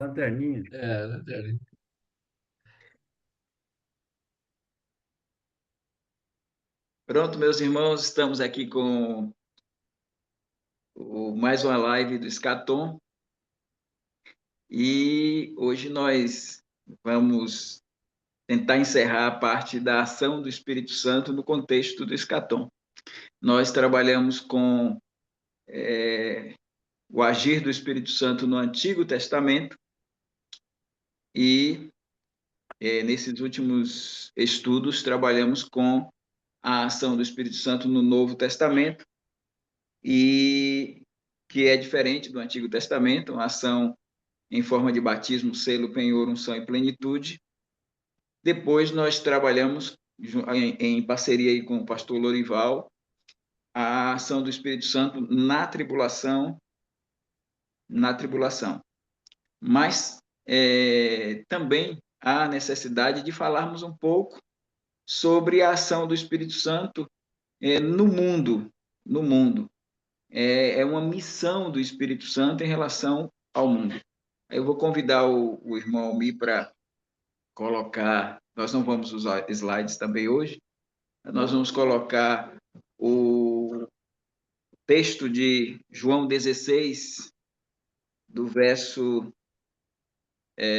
Lanterninha. Lanterninha. Pronto, meus irmãos, estamos aqui com mais uma live do Escatom e hoje nós vamos tentar encerrar a parte da ação do Espírito Santo no contexto do Escatom. Nós trabalhamos com o agir do Espírito Santo no Antigo Testamento e nesses últimos estudos trabalhamos com a ação do Espírito Santo no Novo Testamento e que é diferente do Antigo Testamento, uma ação em forma de batismo, selo, penhor, unção e plenitude. Depois nós trabalhamos em parceria aí com o pastor Lorival a ação do Espírito Santo na tribulação. Mas também há necessidade de falarmos um pouco sobre a ação do Espírito Santo no mundo, no mundo. É uma missão do Espírito Santo em relação ao mundo. Eu vou convidar o irmão Almir para colocar, nós não vamos usar slides também hoje, nós vamos colocar o texto de João 16, do verso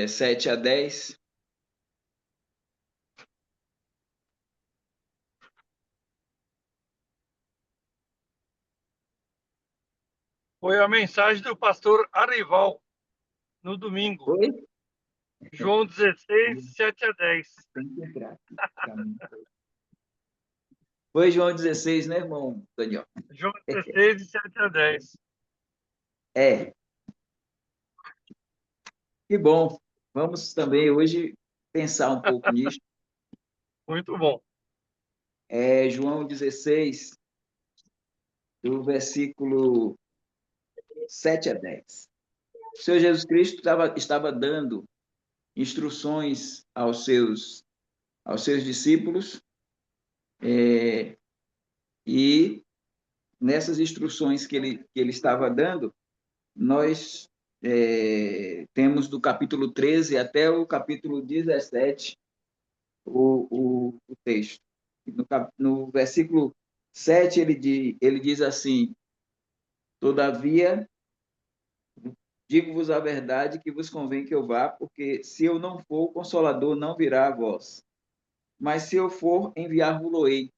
7 a 10. Foi a mensagem do pastor Arival no domingo, Oi? João 16, 7 a 10. Tem que entrar aqui. Foi João 16, né, irmão Daniel? João 16, 7 a 10. É, que bom. Vamos também hoje pensar um pouco nisso. Muito bom. João 16, do versículo 7 a 10. O Senhor Jesus Cristo estava dando instruções aos seus discípulos, e nessas instruções que ele estava dando, nós temos do capítulo 13 até o capítulo 17 o texto. No versículo 7, ele diz assim: Todavia, digo-vos a verdade que vos convém que eu vá, porque se eu não for, o Consolador não virá a vós. Mas se eu for, enviar-vos-ei.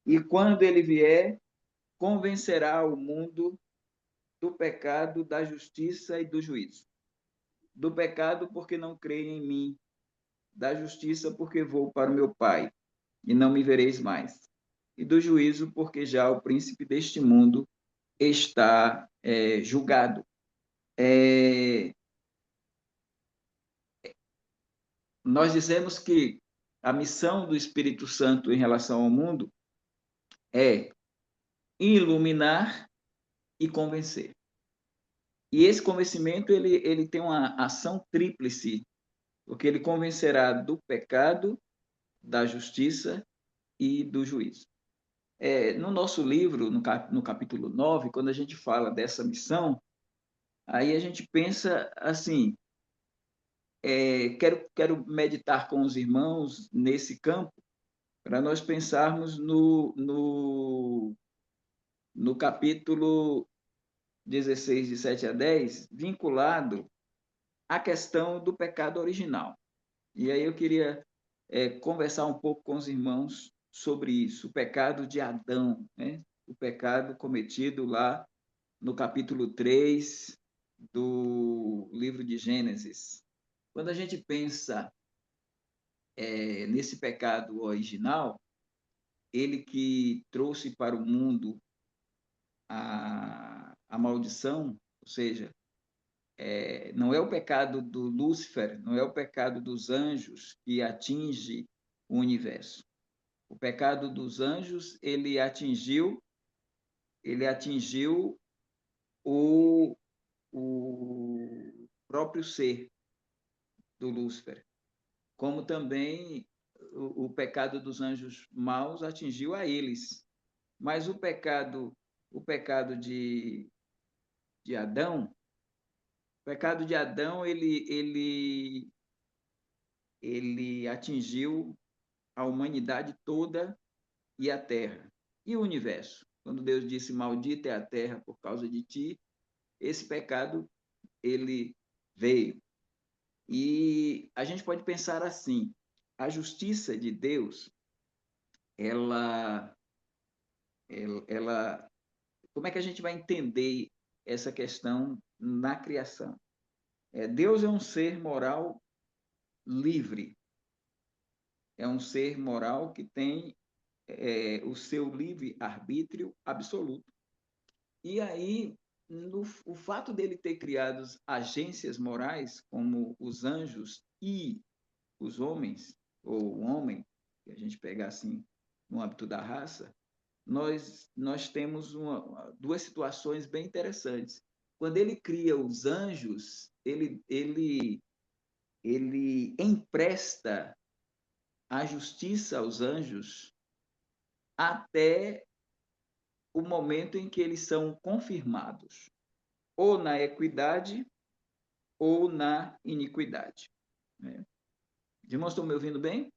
E quando ele vier, convencerá o mundo do pecado, da justiça e do juízo. Do pecado, porque não creem em mim. Da justiça, porque vou para o meu Pai, e não me vereis mais. E do juízo, porque já o príncipe deste mundo está julgado. Nós dizemos que a missão do Espírito Santo em relação ao mundo é iluminar e convencer. E esse convencimento ele tem uma ação tríplice, porque ele convencerá do pecado, da justiça e do juízo. No nosso livro, no capítulo 9, quando a gente fala dessa missão, aí a gente pensa assim, quero meditar com os irmãos nesse campo, para nós pensarmos no capítulo 16, de 7 a 10, vinculado à questão do pecado original. E aí eu queria conversar um pouco com os irmãos sobre isso, o pecado de Adão, né? O pecado cometido lá no capítulo 3 do livro de Gênesis. Quando a gente pensa nesse pecado original, ele que trouxe para o mundo a maldição, ou seja, não é o pecado do Lúcifer, não é o pecado dos anjos que atinge o universo. O pecado dos anjos, ele atingiu o próprio ser do Lúcifer, como também o pecado dos anjos maus atingiu a eles. Mas o pecado de Adão pecado de Adão, ele atingiu a humanidade toda e a terra e o universo. Quando Deus disse, maldita é a terra por causa de ti, esse pecado, ele veio. E a gente pode pensar assim, a justiça de Deus, ela, ela, como é que a gente vai entender essa questão na criação? Deus é um ser moral livre, é um ser moral que tem o seu livre-arbítrio absoluto. E aí, o fato dele ter criado agências morais, como os anjos e os homens, ou o homem, que a gente pegar assim no âmbito da raça, nós temos duas situações bem interessantes. Quando ele cria os anjos, ele empresta a justiça aos anjos até o momento em que eles são confirmados, ou na equidade ou na iniquidade. Né? Os irmãos estão me ouvindo bem?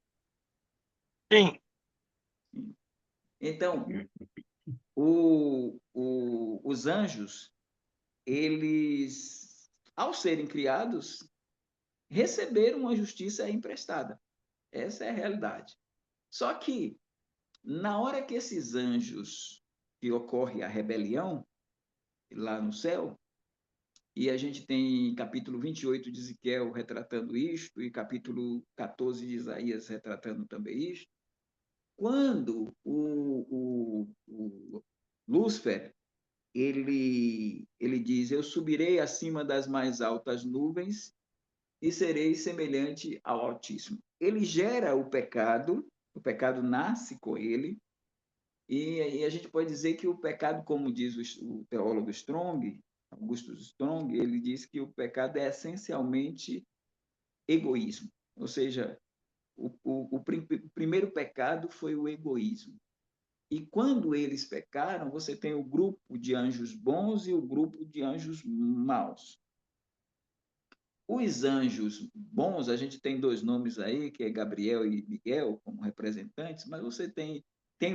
Sim. Então, os anjos, eles, ao serem criados, receberam uma justiça emprestada. Essa é a realidade. Só que, na hora que esses anjos, que ocorre a rebelião, lá no céu, e a gente tem capítulo 28 de Ezequiel retratando isto, e capítulo 14 de Isaías retratando também isto, quando o Lúcifer, ele diz, eu subirei acima das mais altas nuvens e serei semelhante ao Altíssimo. Ele gera o pecado nasce com ele, e a gente pode dizer que o pecado, como diz o teólogo Strong, Augusto Strong, ele diz que o pecado é essencialmente egoísmo. Ou seja, o primeiro pecado foi o egoísmo. E quando eles pecaram, você tem o grupo de anjos bons e o grupo de anjos maus. Os anjos bons, a gente tem dois nomes aí, que é Gabriel e Miguel, como representantes, mas você tem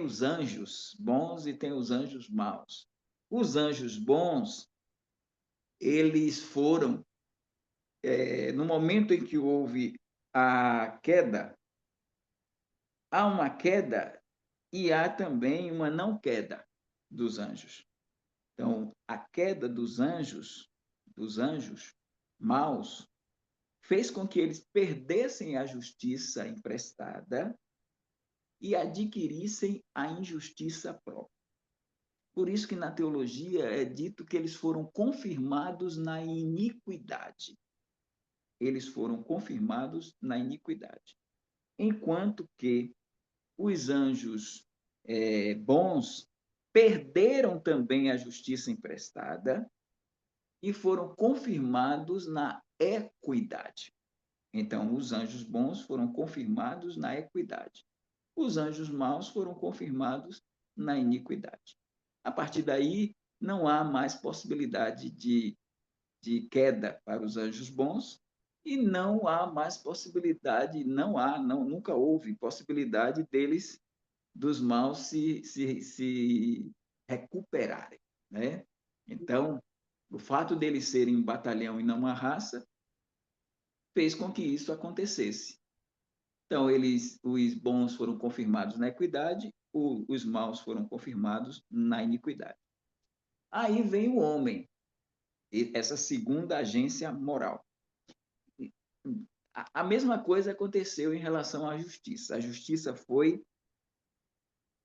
os anjos bons e tem os anjos maus. Os anjos bons, eles foram, no momento em que houve a queda, há uma queda e há também uma não queda dos anjos. Então, a queda dos anjos maus, fez com que eles perdessem a justiça emprestada e adquirissem a injustiça própria. Por isso que na teologia é dito que eles foram confirmados na iniquidade. Eles foram confirmados na iniquidade. Enquanto que os anjos bons perderam também a justiça emprestada e foram confirmados na equidade. Então, os anjos bons foram confirmados na equidade. Os anjos maus foram confirmados na iniquidade. A partir daí, não há mais possibilidade de queda para os anjos bons e não há mais possibilidade, nunca houve possibilidade deles, dos maus, se recuperarem. Né? Então, o fato deles serem um batalhão e não uma raça fez com que isso acontecesse. Então, os bons foram confirmados na equidade, os maus foram confirmados na iniquidade. Aí vem o homem, essa segunda agência moral. A mesma coisa aconteceu em relação à justiça. A justiça foi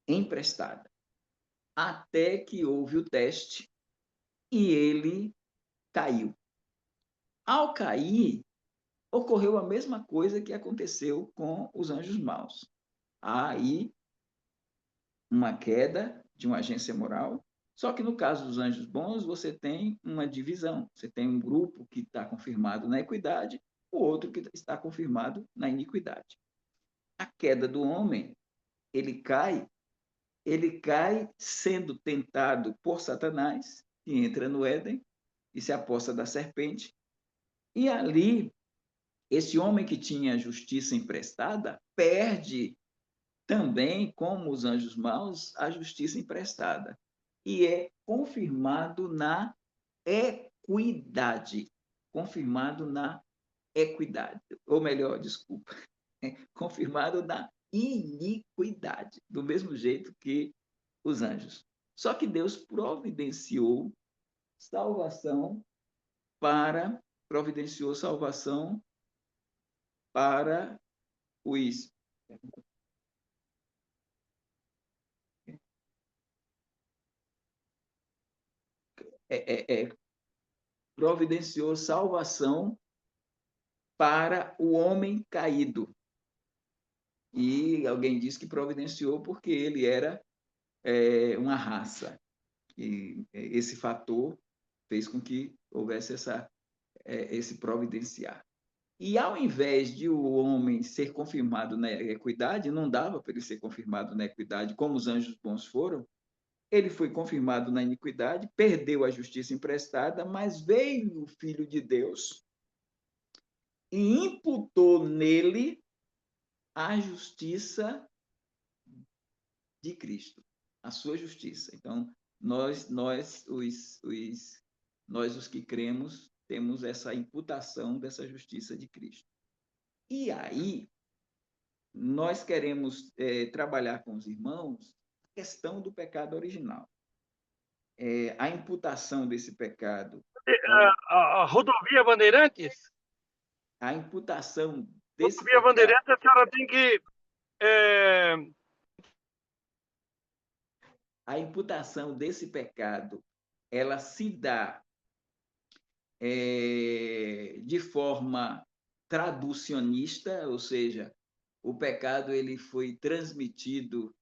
emprestada, até que houve o teste e ele caiu. Ao cair, ocorreu a mesma coisa que aconteceu com os anjos maus. Há aí uma queda de uma agência moral, só que no caso dos anjos bons, você tem uma divisão. Você tem um grupo que está confirmado na equidade, o outro que está confirmado na iniquidade. A queda do homem, ele cai sendo tentado por Satanás, que entra no Éden e se aposta da serpente, E ali, esse homem que tinha justiça emprestada perde também, como os anjos maus, a justiça emprestada. E é confirmado na equidade. Confirmado na equidade. Ou melhor, desculpa, confirmado na iniquidade, do mesmo jeito que os anjos. Só que Deus salvação providenciou salvação para os é, providenciou salvação para o homem caído. E alguém diz que providenciou porque ele era uma raça. E esse fator fez com que houvesse esse providenciar. E ao invés de o homem ser confirmado na equidade, não dava para ele ser confirmado na equidade, como os anjos bons foram, ele foi confirmado na iniquidade, perdeu a justiça emprestada, mas veio o Filho de Deus e imputou nele a justiça de Cristo, a sua justiça. Então, nós os que cremos, temos essa imputação dessa justiça de Cristo. E aí, nós queremos trabalhar com os irmãos a questão do pecado original. A imputação desse pecado. A rodovia Bandeirantes? A imputação desse Rodovia pecado. Bandeirantes, a senhora tem que. A imputação desse pecado, ela se dá de forma traducionista, ou seja, o pecado ele foi transmitido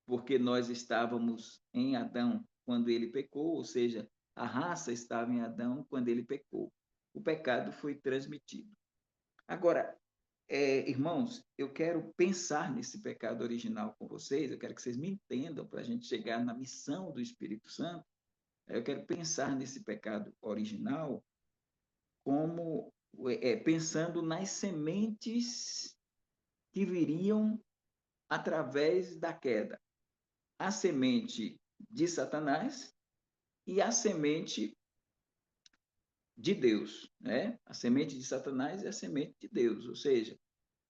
porque nós estávamos em Adão quando ele pecou, ou seja, a raça estava em Adão quando ele pecou. O pecado foi transmitido. Agora, irmãos, eu quero pensar nesse pecado original com vocês, eu quero que vocês me entendam para a gente chegar na missão do Espírito Santo. Eu quero pensar nesse pecado original como pensando nas sementes que viriam através da queda. A semente de Satanás e a semente de Deus, né? A semente de Satanás e a semente de Deus. Ou seja,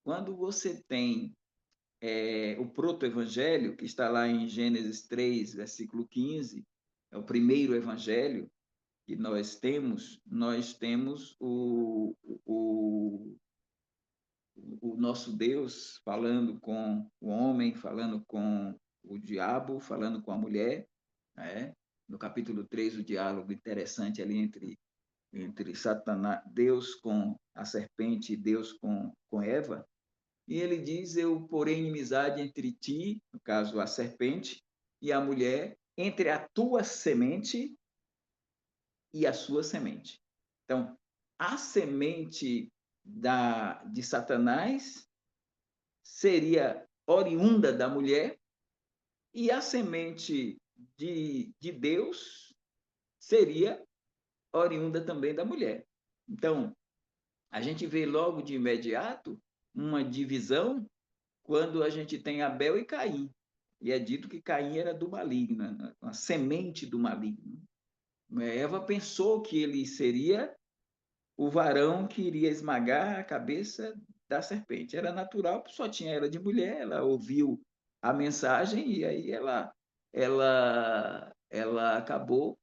quando você tem o proto-evangelho, que está lá em Gênesis 3, versículo 15, é o primeiro evangelho que nós temos o nosso Deus falando com o homem, falando com o diabo, falando com a mulher, né? No capítulo 3, o diálogo interessante ali entre Satanás, Deus com a serpente e Deus com Eva. E ele diz: eu porei inimizade entre ti, no caso a serpente, e a mulher, entre a tua semente e a sua semente. Então, a semente de Satanás seria oriunda da mulher e a semente de Deus seria oriunda também da mulher. Então, a gente vê logo de imediato uma divisão quando a gente tem Abel e Caim. E é dito que Caim era do maligno, uma semente do maligno. Eva pensou que ele seria o varão que iria esmagar a cabeça da serpente. Era natural, só tinha ela de mulher, ela ouviu a mensagem e aí ela acabou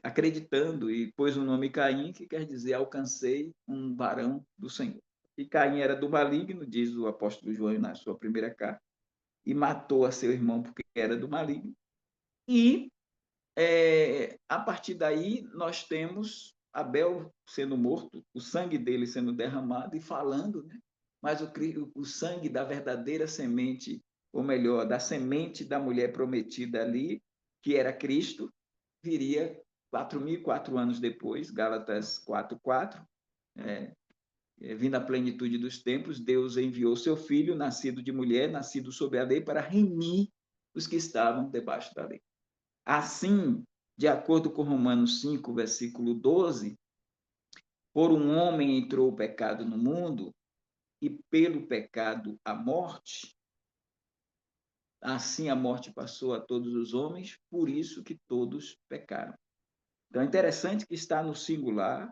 acreditando e pôs o nome Caim, que quer dizer alcancei um varão do Senhor. E Caim era do maligno, diz o apóstolo João na sua primeira carta, e matou a seu irmão porque era do maligno. E a partir daí nós temos Abel sendo morto, o sangue dele sendo derramado e falando, né? Mas o sangue da verdadeira semente, ou melhor, da semente da mulher prometida ali, que era Cristo, viria 4.004 anos depois, Gálatas 4:4, vindo a plenitude dos tempos, Deus enviou seu filho, nascido de mulher, nascido sob a lei, para remir os que estavam debaixo da lei. Assim, de acordo com Romanos 5, versículo 12, Por um homem entrou o pecado no mundo, e pelo pecado a morte, assim a morte passou a todos os homens, por isso que todos pecaram. Então é interessante que está no singular,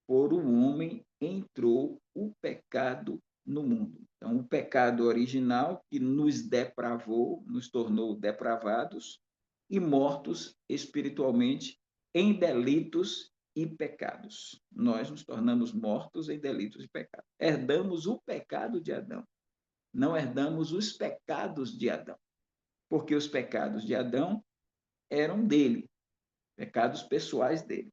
por um homem entrou o pecado no mundo. Então, o pecado original que nos depravou, nos tornou depravados e mortos espiritualmente em delitos e pecados. Nós nos tornamos mortos em delitos e pecados. Herdamos o pecado de Adão, não herdamos os pecados de Adão, porque os pecados de Adão eram dele, pecados pessoais dele.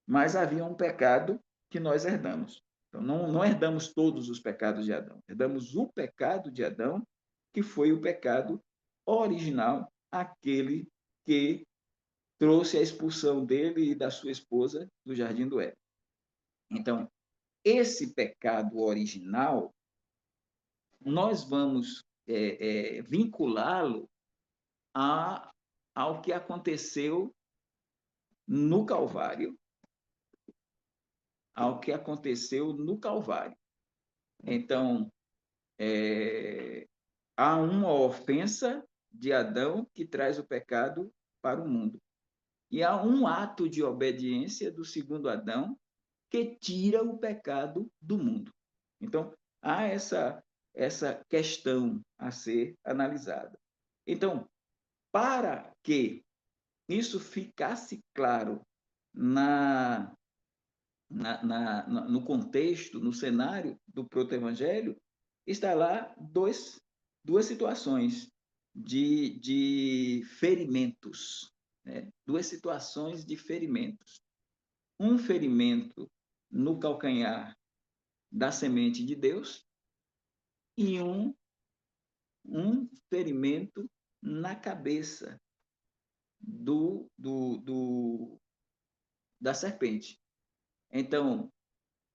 Mas havia um pecado que nós herdamos. Então, não herdamos todos os pecados de Adão, herdamos o pecado de Adão, que foi o pecado original, aquele que trouxe a expulsão dele e da sua esposa do jardim do Éden. Então, esse pecado original, nós vamos vinculá-lo ao que aconteceu no Calvário, ao que aconteceu no Calvário. Então, há uma ofensa de Adão que traz o pecado para o mundo. E há um ato de obediência do segundo Adão que tira o pecado do mundo. Então, há essa questão a ser analisada. Então, para que isso ficasse claro no contexto, no cenário do proto-evangelho, está lá duas situações de ferimentos, né? Duas situações de ferimentos. Um ferimento no calcanhar da semente de Deus e um ferimento na cabeça da serpente. Então,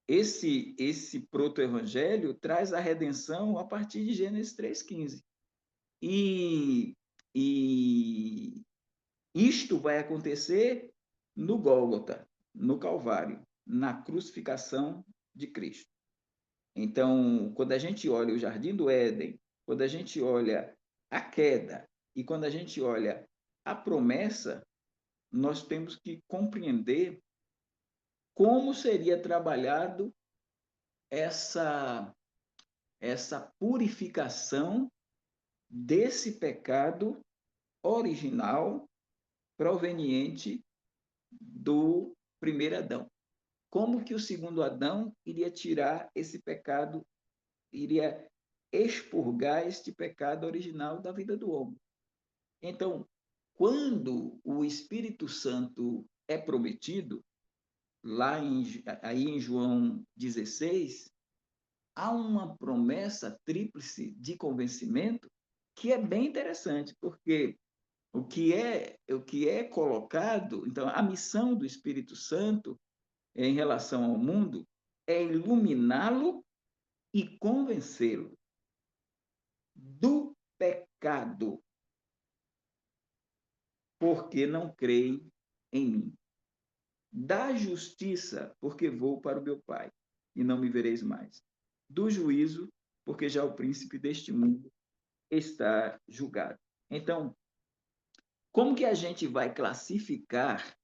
esse proto-evangelho traz a redenção a partir de Gênesis 3,15. E, e isto vai acontecer no Gólgota, no Calvário, na crucificação de Cristo. Então, quando a gente olha o Jardim do Éden, quando a gente olha a queda e quando a gente olha a promessa, nós temos que compreender como seria trabalhado essa purificação desse pecado original proveniente do primeiro Adão. Como que o segundo Adão iria tirar esse pecado, iria expurgar este pecado original da vida do homem? Então, quando o Espírito Santo é prometido, aí em João 16, há uma promessa tríplice de convencimento que é bem interessante, porque o que é colocado, então a missão do Espírito Santo em relação ao mundo é iluminá-lo e convencê-lo do pecado, porque não creem em mim, da justiça, porque vou para o meu Pai e não me vereis mais, do juízo, porque já o príncipe deste mundo está julgado. Então, como que a gente vai classificar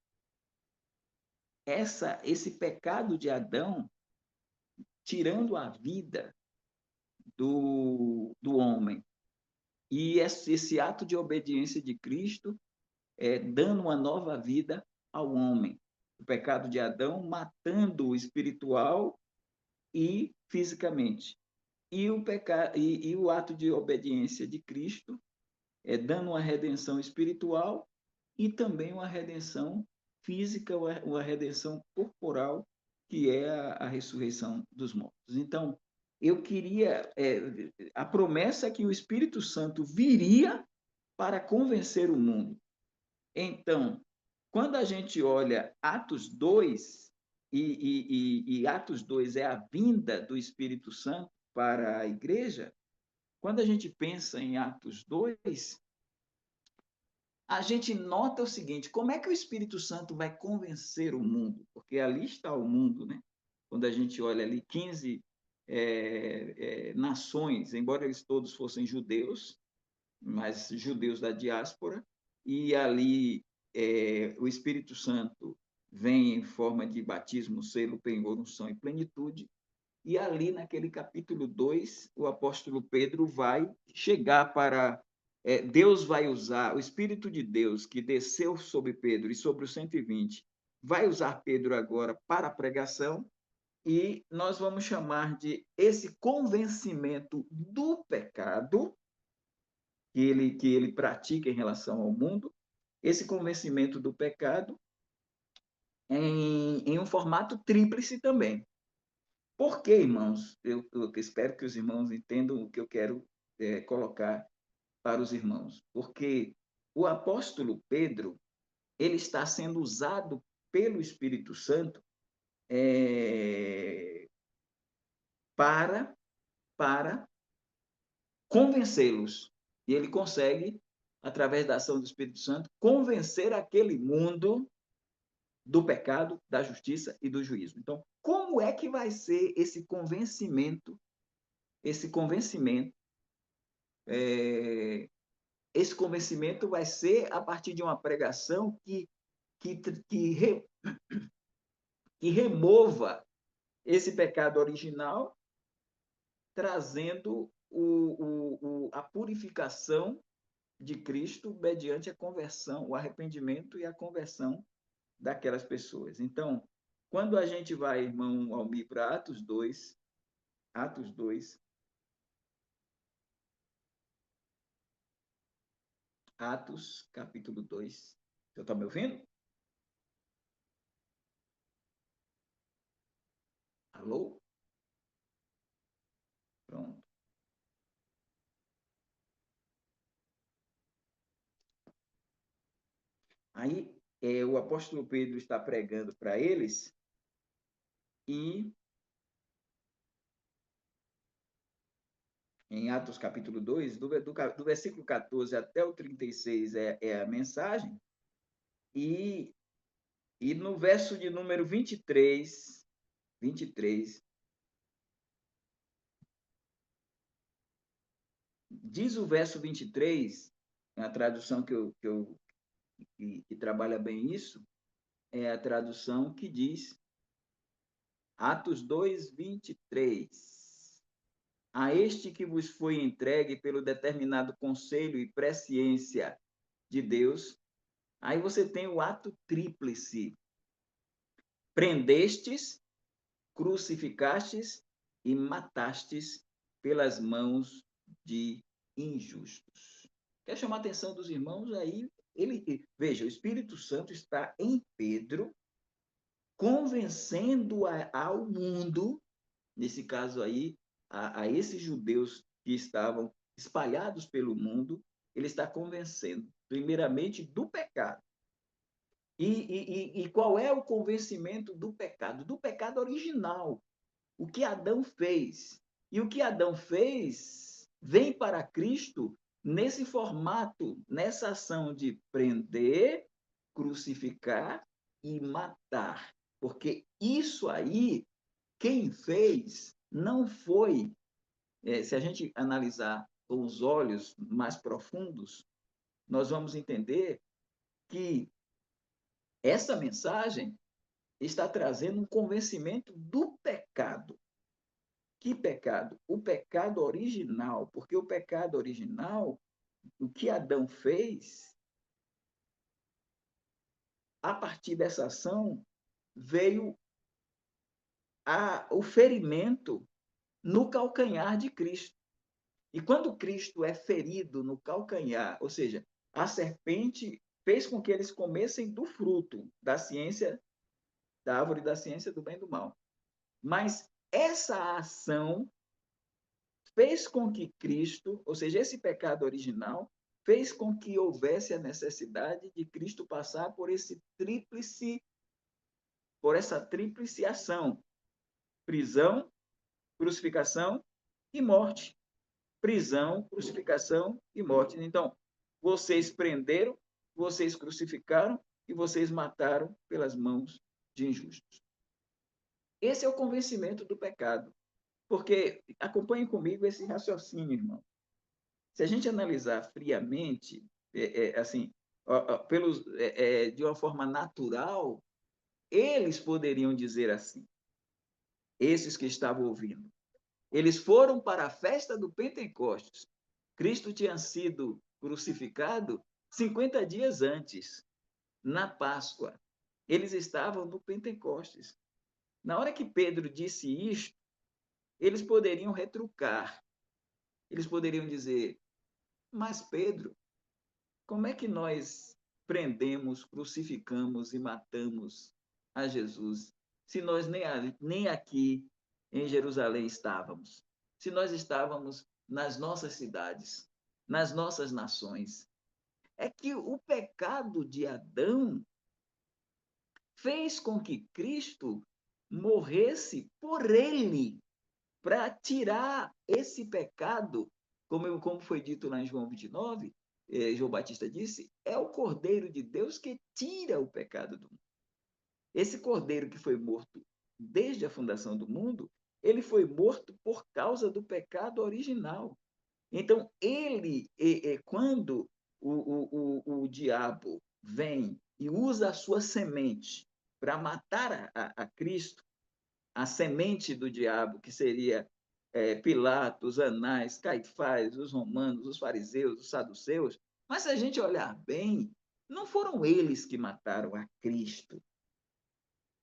esse pecado de Adão tirando a vida do homem? E esse ato de obediência de Cristo dando uma nova vida ao homem. O pecado de Adão matando o espiritual e fisicamente. E o ato de obediência de Cristo dando uma redenção espiritual e também uma redenção física, uma redenção corporal, que é a ressurreição dos mortos. Então, eu queria a promessa é que o Espírito Santo viria para convencer o mundo. Então, quando a gente olha Atos 2, e Atos 2 é a vinda do Espírito Santo para a igreja, quando a gente pensa em Atos 2, a gente nota o seguinte: como é que o Espírito Santo vai convencer o mundo? Porque ali está o mundo, né? quando a gente olha ali 15 nações, embora eles todos fossem judeus, mas judeus da diáspora, e ali o Espírito Santo vem em forma de batismo, selo, penhor, unção e plenitude, e ali naquele capítulo 2, o apóstolo Pedro vai chegar para... Deus vai usar, o Espírito de Deus que desceu sobre Pedro e sobre os 120, vai usar Pedro agora para a pregação, e nós vamos chamar de esse convencimento do pecado que ele pratica em relação ao mundo, esse convencimento do pecado em um formato tríplice também. Por quê, irmãos? Eu espero que os irmãos entendam o que eu quero colocar para os irmãos. Porque o apóstolo Pedro, ele está sendo usado pelo Espírito Santo para, para convencê-los. E ele consegue, através da ação do Espírito Santo, convencer aquele mundo do pecado, da justiça e do juízo. Então, como é que vai ser esse convencimento? Esse convencimento, esse convencimento vai ser a partir de uma pregação que, que, que remova esse pecado original, trazendo a purificação de Cristo mediante a conversão, o arrependimento e a conversão daquelas pessoas. Então, quando a gente vai, irmão Almir, para Atos 2, Atos, capítulo 2. Você está me ouvindo? Alô? Pronto. Aí, o apóstolo Pedro está pregando para eles e em Atos capítulo 2, do versículo 14 até o 36 é a mensagem, e no verso de número 23, diz o verso 23, a tradução que trabalha bem isso, é a tradução que diz, Atos 2, 23. A este que vos foi entregue pelo determinado conselho e presciência de Deus. Aí você tem o ato tríplice. Prendestes, crucificastes e matastes pelas mãos de injustos. Quer chamar a atenção dos irmãos aí? Veja, o Espírito Santo está em Pedro, convencendo ao mundo, nesse caso aí, a esses judeus que estavam espalhados pelo mundo, ele está convencendo, primeiramente, do pecado. E qual é o convencimento do pecado? Do pecado original, o que Adão fez. E o que Adão fez vem para Cristo nesse formato, nessa ação de prender, crucificar e matar. Porque isso aí, quem fez não foi, se a gente analisar com os olhos mais profundos, nós vamos entender que essa mensagem está trazendo um convencimento do pecado. Que pecado? O pecado original, porque o pecado original, o que Adão fez, a partir dessa ação, veio o ferimento no calcanhar de Cristo. E quando Cristo é ferido no calcanhar, ou seja, a serpente fez com que eles comessem do fruto da ciência, da árvore da ciência do bem e do mal. Mas essa ação fez com que Cristo, ou seja, esse pecado original, fez com que houvesse a necessidade de Cristo passar por essa tríplice ação: prisão, crucificação e morte. Prisão, crucificação e morte. Então, vocês prenderam, vocês crucificaram e vocês mataram pelas mãos de injustos. Esse é o convencimento do pecado. Porque, acompanhe comigo esse raciocínio, irmão. Se a gente analisar friamente, assim, de uma forma natural, eles poderiam dizer assim, esses que estavam ouvindo. Eles foram para a festa do Pentecostes. Cristo tinha sido crucificado 50 dias antes, na Páscoa. Eles estavam no Pentecostes. Na hora que Pedro disse isto, eles poderiam retrucar. Eles poderiam dizer: mas Pedro, como é que nós prendemos, crucificamos e matamos a Jesus se nós nem aqui em Jerusalém estávamos? Se nós estávamos nas nossas cidades, nas nossas nações? É que o pecado de Adão fez com que Cristo morresse por ele, para tirar esse pecado, como foi dito lá em João 29, João Batista disse, é o Cordeiro de Deus que tira o pecado do mundo. Esse Cordeiro que foi morto desde a fundação do mundo, ele foi morto por causa do pecado original. Então, quando o diabo vem e usa a sua semente para matar a Cristo, a semente do diabo, que seria Pilatos, Anás, Caifás, os romanos, os fariseus, os saduceus, mas se a gente olhar bem, não foram eles que mataram a Cristo.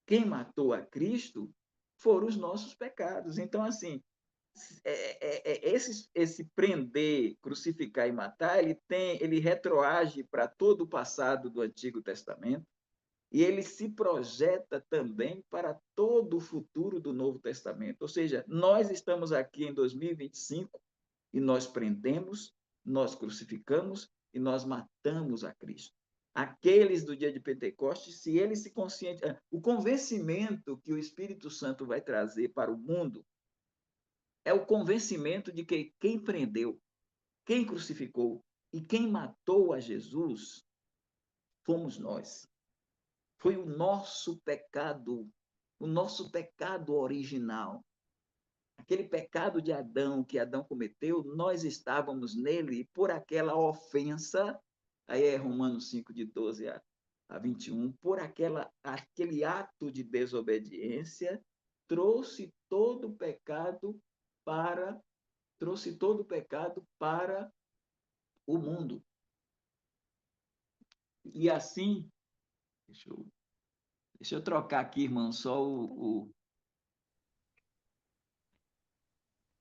Quem matou a Cristo foram os nossos pecados. Então, assim, esse prender, crucificar e matar, ele retroage para todo o passado do Antigo Testamento e ele se projeta também para todo o futuro do Novo Testamento. Ou seja, nós estamos aqui em 2025 e nós prendemos, nós crucificamos e nós matamos a Cristo. Aqueles do dia de Pentecostes, se eles se conscientizam, o convencimento que o Espírito Santo vai trazer para o mundo é o convencimento de que quem prendeu, quem crucificou e quem matou a Jesus fomos nós. Foi o nosso pecado original. Aquele pecado de Adão que Adão cometeu, nós estávamos nele e por aquela ofensa, aí é Romanos 5, de 12 a 21, por aquele ato de desobediência, trouxe todo o pecado para o mundo. E assim, deixa eu trocar aqui, irmão, só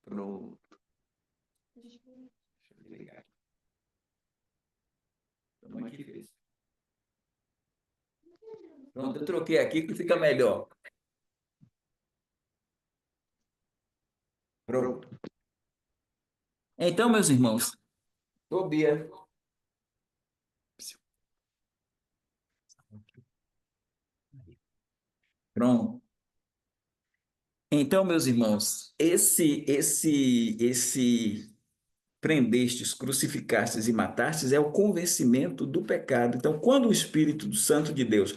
pronto. Deixa eu ligar aqui. Estamos aqui, fez. Pronto, eu troquei aqui que fica melhor. Pronto. Então, meus irmãos, Tobias. Pronto. Então, meus irmãos, esse prendestes, crucificastes e matastes é o convencimento do pecado. Então, quando o Espírito Santo de Deus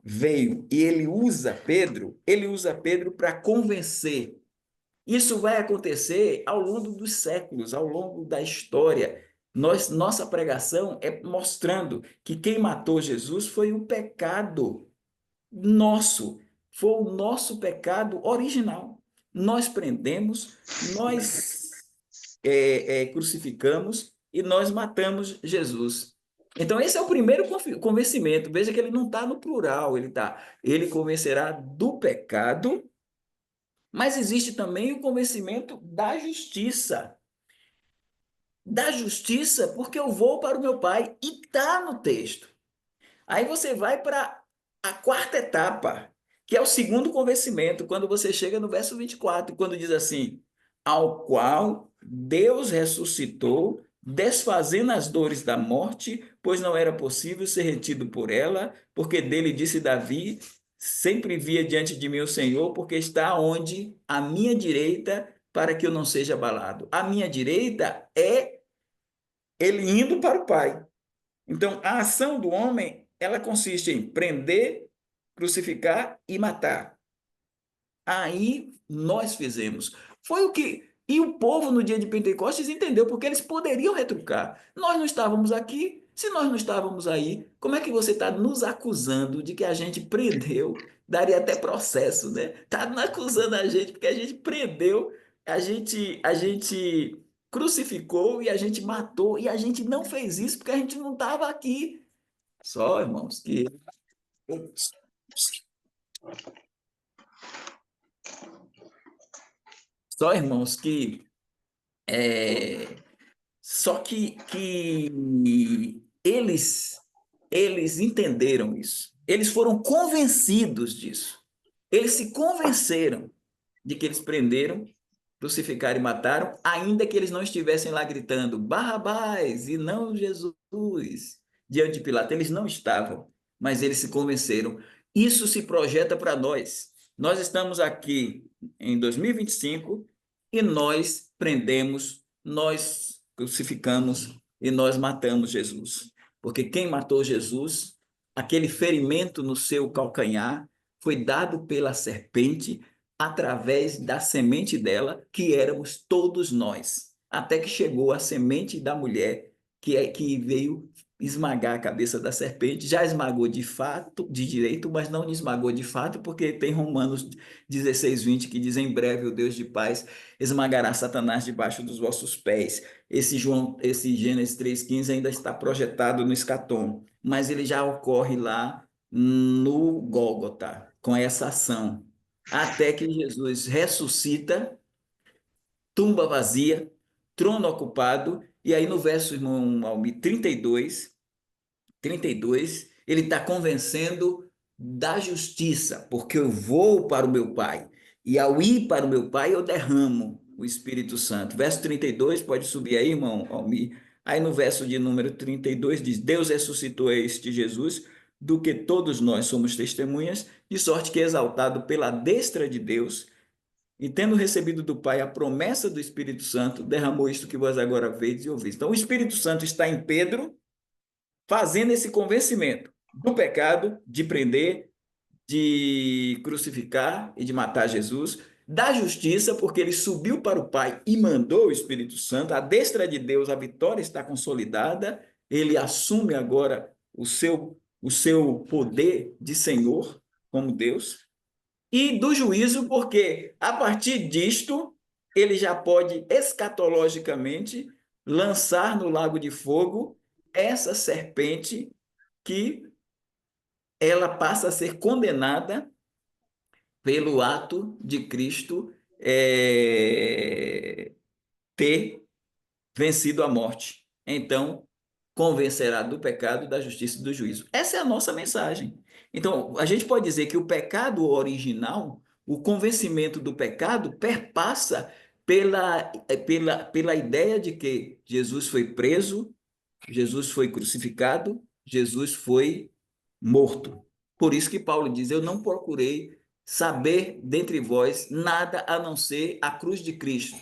veio e ele usa Pedro para convencer. Isso vai acontecer ao longo dos séculos, ao longo da história. Nossa pregação é mostrando que quem matou Jesus foi o pecado nosso, foi o nosso pecado original. Nós prendemos, nós crucificamos e nós matamos Jesus. Então, esse é o primeiro convencimento. Veja que ele não está no plural, ele convencerá do pecado, mas existe também o convencimento da justiça. Da justiça, porque eu vou para o meu Pai, e está no texto. Aí você vai para a quarta etapa, que é o segundo convencimento, quando você chega no verso 24, quando diz assim: ao qual Deus ressuscitou, desfazendo as dores da morte, pois não era possível ser retido por ela, porque dele disse Davi: sempre via diante de mim o Senhor, porque está onde? À minha direita, para que eu não seja abalado. A minha direita é ele indo para o Pai. Então, a ação do homem, ela consiste em prender, crucificar e matar. Aí nós fizemos. Foi o que. E o povo no dia de Pentecostes entendeu, porque eles poderiam retrucar. Nós não estávamos aqui, se nós não estávamos aí, como é que você está nos acusando de que a gente prendeu? Daria até processo, né? Está acusando a gente porque a gente prendeu, a gente crucificou e a gente matou, e a gente não fez isso porque a gente não estava aqui. Só, irmãos, que. Só, irmãos, que. é, Só que eles entenderam isso. Eles foram convencidos disso. Eles se convenceram de que eles prenderam, crucificaram e mataram, ainda que eles não estivessem lá gritando Barrabás e não Jesus diante de Pilatos. Eles não estavam, mas eles se convenceram. Isso se projeta para nós. Nós estamos aqui em 2025 e nós prendemos, nós crucificamos e nós matamos Jesus. Porque quem matou Jesus, aquele ferimento no seu calcanhar, foi dado pela serpente através da semente dela, que éramos todos nós. Até que chegou a semente da mulher, que veio esmagar a cabeça da serpente, já esmagou de fato, de direito, mas não esmagou de fato, porque tem Romanos 16:20 que diz: em breve o Deus de paz esmagará Satanás debaixo dos vossos pés. Esse Gênesis 3:15 ainda está projetado no escatom, mas ele já ocorre lá no Gólgota, com essa ação, até que Jesus ressuscita, tumba vazia, trono ocupado, e aí no verso, irmão Almi, 32, ele está convencendo da justiça, porque eu vou para o meu Pai, e ao ir para o meu Pai eu derramo o Espírito Santo. Verso 32, pode subir aí, irmão Almi. Aí no verso de número 32 diz: Deus ressuscitou este Jesus, do que todos nós somos testemunhas, de sorte que exaltado pela destra de Deus, e tendo recebido do Pai a promessa do Espírito Santo, derramou isto que vós agora vedes e ouvis. Então o Espírito Santo está em Pedro, fazendo esse convencimento do pecado, de prender, de crucificar e de matar Jesus, da justiça, porque ele subiu para o Pai e mandou o Espírito Santo, a destra de Deus, a vitória está consolidada, ele assume agora o seu poder de Senhor como Deus, e do juízo, porque a partir disto ele já pode escatologicamente lançar no lago de fogo essa serpente que ela passa a ser condenada pelo ato de Cristo ter vencido a morte. Então, convencerá do pecado, da justiça e do juízo. Essa é a nossa mensagem. Então, a gente pode dizer que o pecado original, o convencimento do pecado, perpassa pela ideia de que Jesus foi preso, Jesus foi crucificado, Jesus foi morto. Por isso que Paulo diz: eu não procurei saber dentre vós nada a não ser a cruz de Cristo.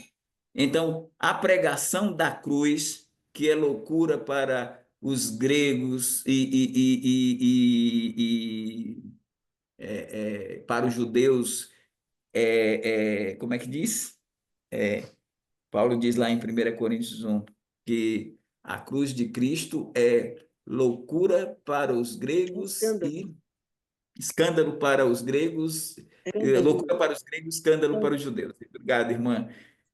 Então, a pregação da cruz, que é loucura para os gregos e para os judeus, como é que diz? Paulo diz lá em 1 Coríntios 1 que a cruz de Cristo é loucura para os gregos e escândalo para os gregos, loucura para os gregos, escândalo para os judeus. Obrigado, irmã.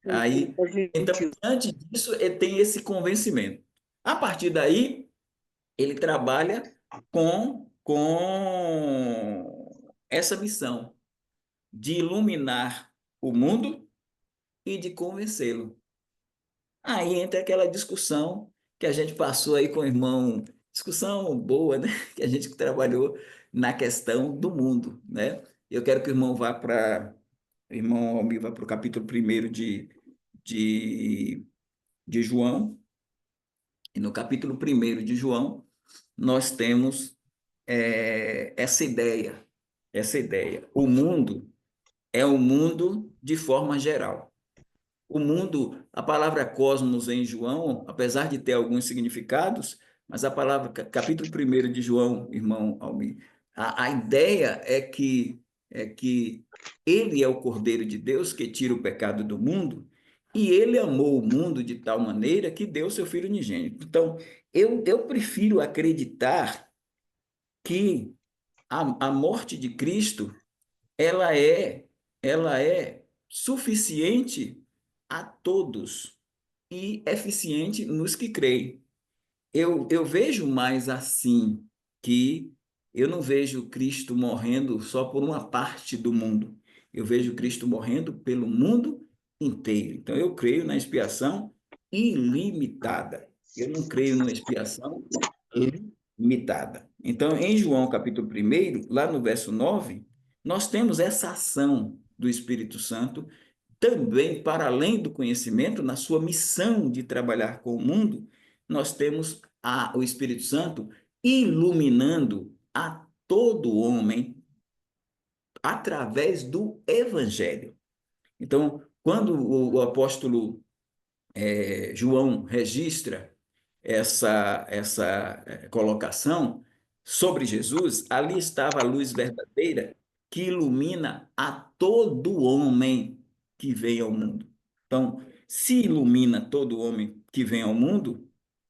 Aí, então, antes disso, ele tem esse convencimento. A partir daí, ele trabalha com essa missão de iluminar o mundo e de convencê-lo. Aí entra aquela discussão que a gente passou aí com o irmão, discussão boa, né? Que a gente trabalhou na questão do mundo, né? Eu quero que o irmão vá para, irmão Almir vá para o capítulo 1 de, de João, e no capítulo 1 de João, nós temos essa ideia. O mundo é um mundo de forma geral. O mundo, a palavra cosmos em João, apesar de ter alguns significados, mas a palavra, capítulo 1 de João, irmão Almir, a ideia é que é que ele é o Cordeiro de Deus que tira o pecado do mundo, e ele amou o mundo de tal maneira que deu seu Filho unigênito. Então, eu prefiro acreditar que a morte de Cristo ela é suficiente a todos e eficiente nos que creem. Eu vejo mais assim, que eu não vejo Cristo morrendo só por uma parte do mundo. Eu vejo Cristo morrendo pelo mundo inteiro. Então, eu creio na expiação ilimitada. Eu não creio numa expiação limitada. Então, em João capítulo 1, lá no verso 9, nós temos essa ação do Espírito Santo também, para além do conhecimento, na sua missão de trabalhar com o mundo, nós temos o Espírito Santo iluminando a todo homem através do Evangelho. Então, quando o apóstolo João registra essa colocação sobre Jesus, ali estava a luz verdadeira que ilumina a todo homem que vem ao mundo. Então, se ilumina todo homem que vem ao mundo,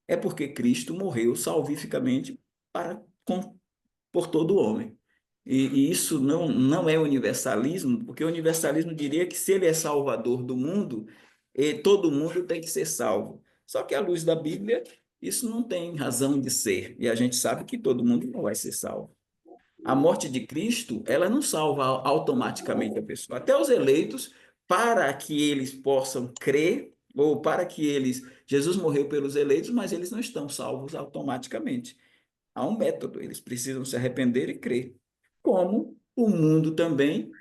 é porque Cristo morreu salvificamente para, por todo homem. E isso não é universalismo, porque o universalismo diria que se ele é salvador do mundo, todo mundo tem que ser salvo. Só que à luz da Bíblia, isso não tem razão de ser. E a gente sabe que todo mundo não vai ser salvo. A morte de Cristo, ela não salva automaticamente a pessoa. Até os eleitos, para que eles possam crer, ou para que eles. Jesus morreu pelos eleitos, mas eles não estão salvos automaticamente. Há um método, eles precisam se arrepender e crer. Como o mundo também,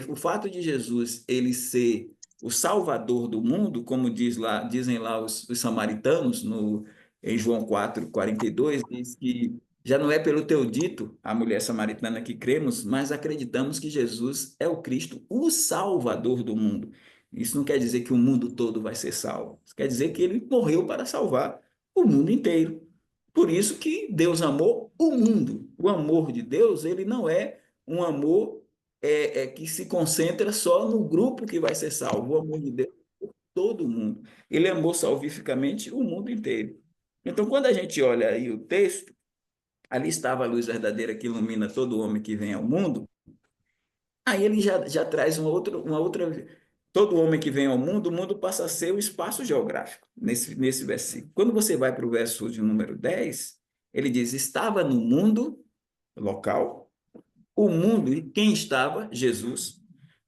o fato de Jesus ele ser o salvador do mundo, como dizem lá os samaritanos, em João 4:42, diz que já não é pelo teu dito, a mulher samaritana, que cremos, mas acreditamos que Jesus é o Cristo, o salvador do mundo. Isso não quer dizer que o mundo todo vai ser salvo. Isso quer dizer que ele morreu para salvar o mundo inteiro. Por isso que Deus amou o mundo. O amor de Deus, ele não é um amor que se concentra só no grupo que vai ser salvo. O amor de Deus é por todo mundo. Ele amou salvificamente o mundo inteiro. Então, quando a gente olha aí o texto, ali estava a luz verdadeira que ilumina todo homem que vem ao mundo. Aí ele já traz uma outra. Todo homem que vem ao mundo, o mundo passa a ser o espaço geográfico, nesse versículo. Quando você vai para o verso de número 10, ele diz: estava no mundo local, o mundo, e quem estava? Jesus.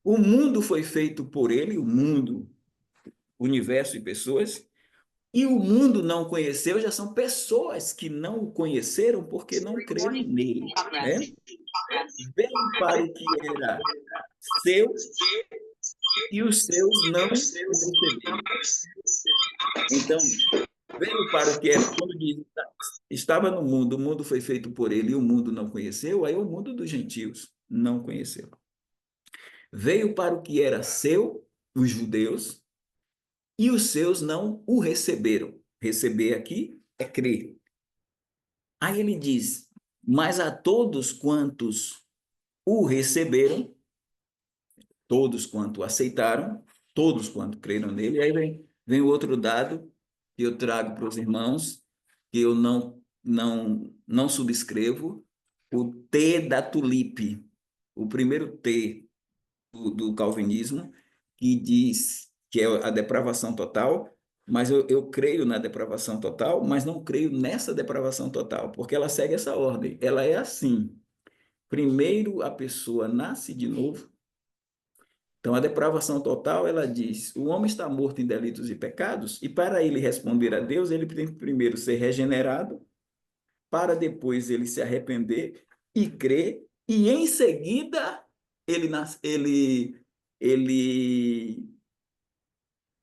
O mundo foi feito por ele, o mundo, universo e pessoas, e o mundo não conheceu, já são pessoas que não o conheceram porque não creram nele, né? Veio para o que era seu e os seus não o receberam. Então, veio para o que era, quando diz, estava no mundo, o mundo foi feito por ele e o mundo não conheceu, aí o mundo dos gentios não conheceu. Veio para o que era seu, os judeus, e os seus não o receberam. Receber aqui é crer. Aí ele diz, mas a todos quantos o receberam, todos quanto aceitaram, todos quanto creram nele. Aí vem o outro dado que eu trago para os irmãos, que eu não subscrevo, o T da tulipe, o primeiro T do calvinismo, que diz que é a depravação total, mas eu creio na depravação total, mas não creio nessa depravação total, porque ela segue essa ordem. Ela é assim: primeiro a pessoa nasce de novo. Então, a depravação total, ela diz: o homem está morto em delitos e pecados, e para ele responder a Deus, ele tem que primeiro ser regenerado, para depois ele se arrepender e crer, e em seguida ele,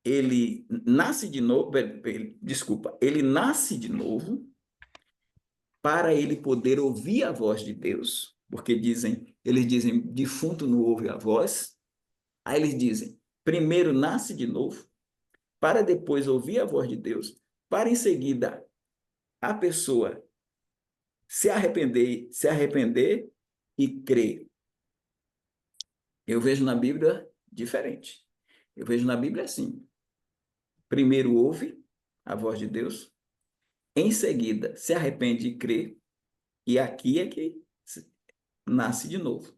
ele nasce de novo, desculpa, ele nasce de novo para ele poder ouvir a voz de Deus, porque eles dizem, defunto não ouve a voz. Aí eles dizem, primeiro nasce de novo, para depois ouvir a voz de Deus, para em seguida a pessoa se arrepender e crer. Eu vejo na Bíblia diferente. Eu vejo na Bíblia assim. Primeiro ouve a voz de Deus, em seguida se arrepende e crê, e aqui é que nasce de novo.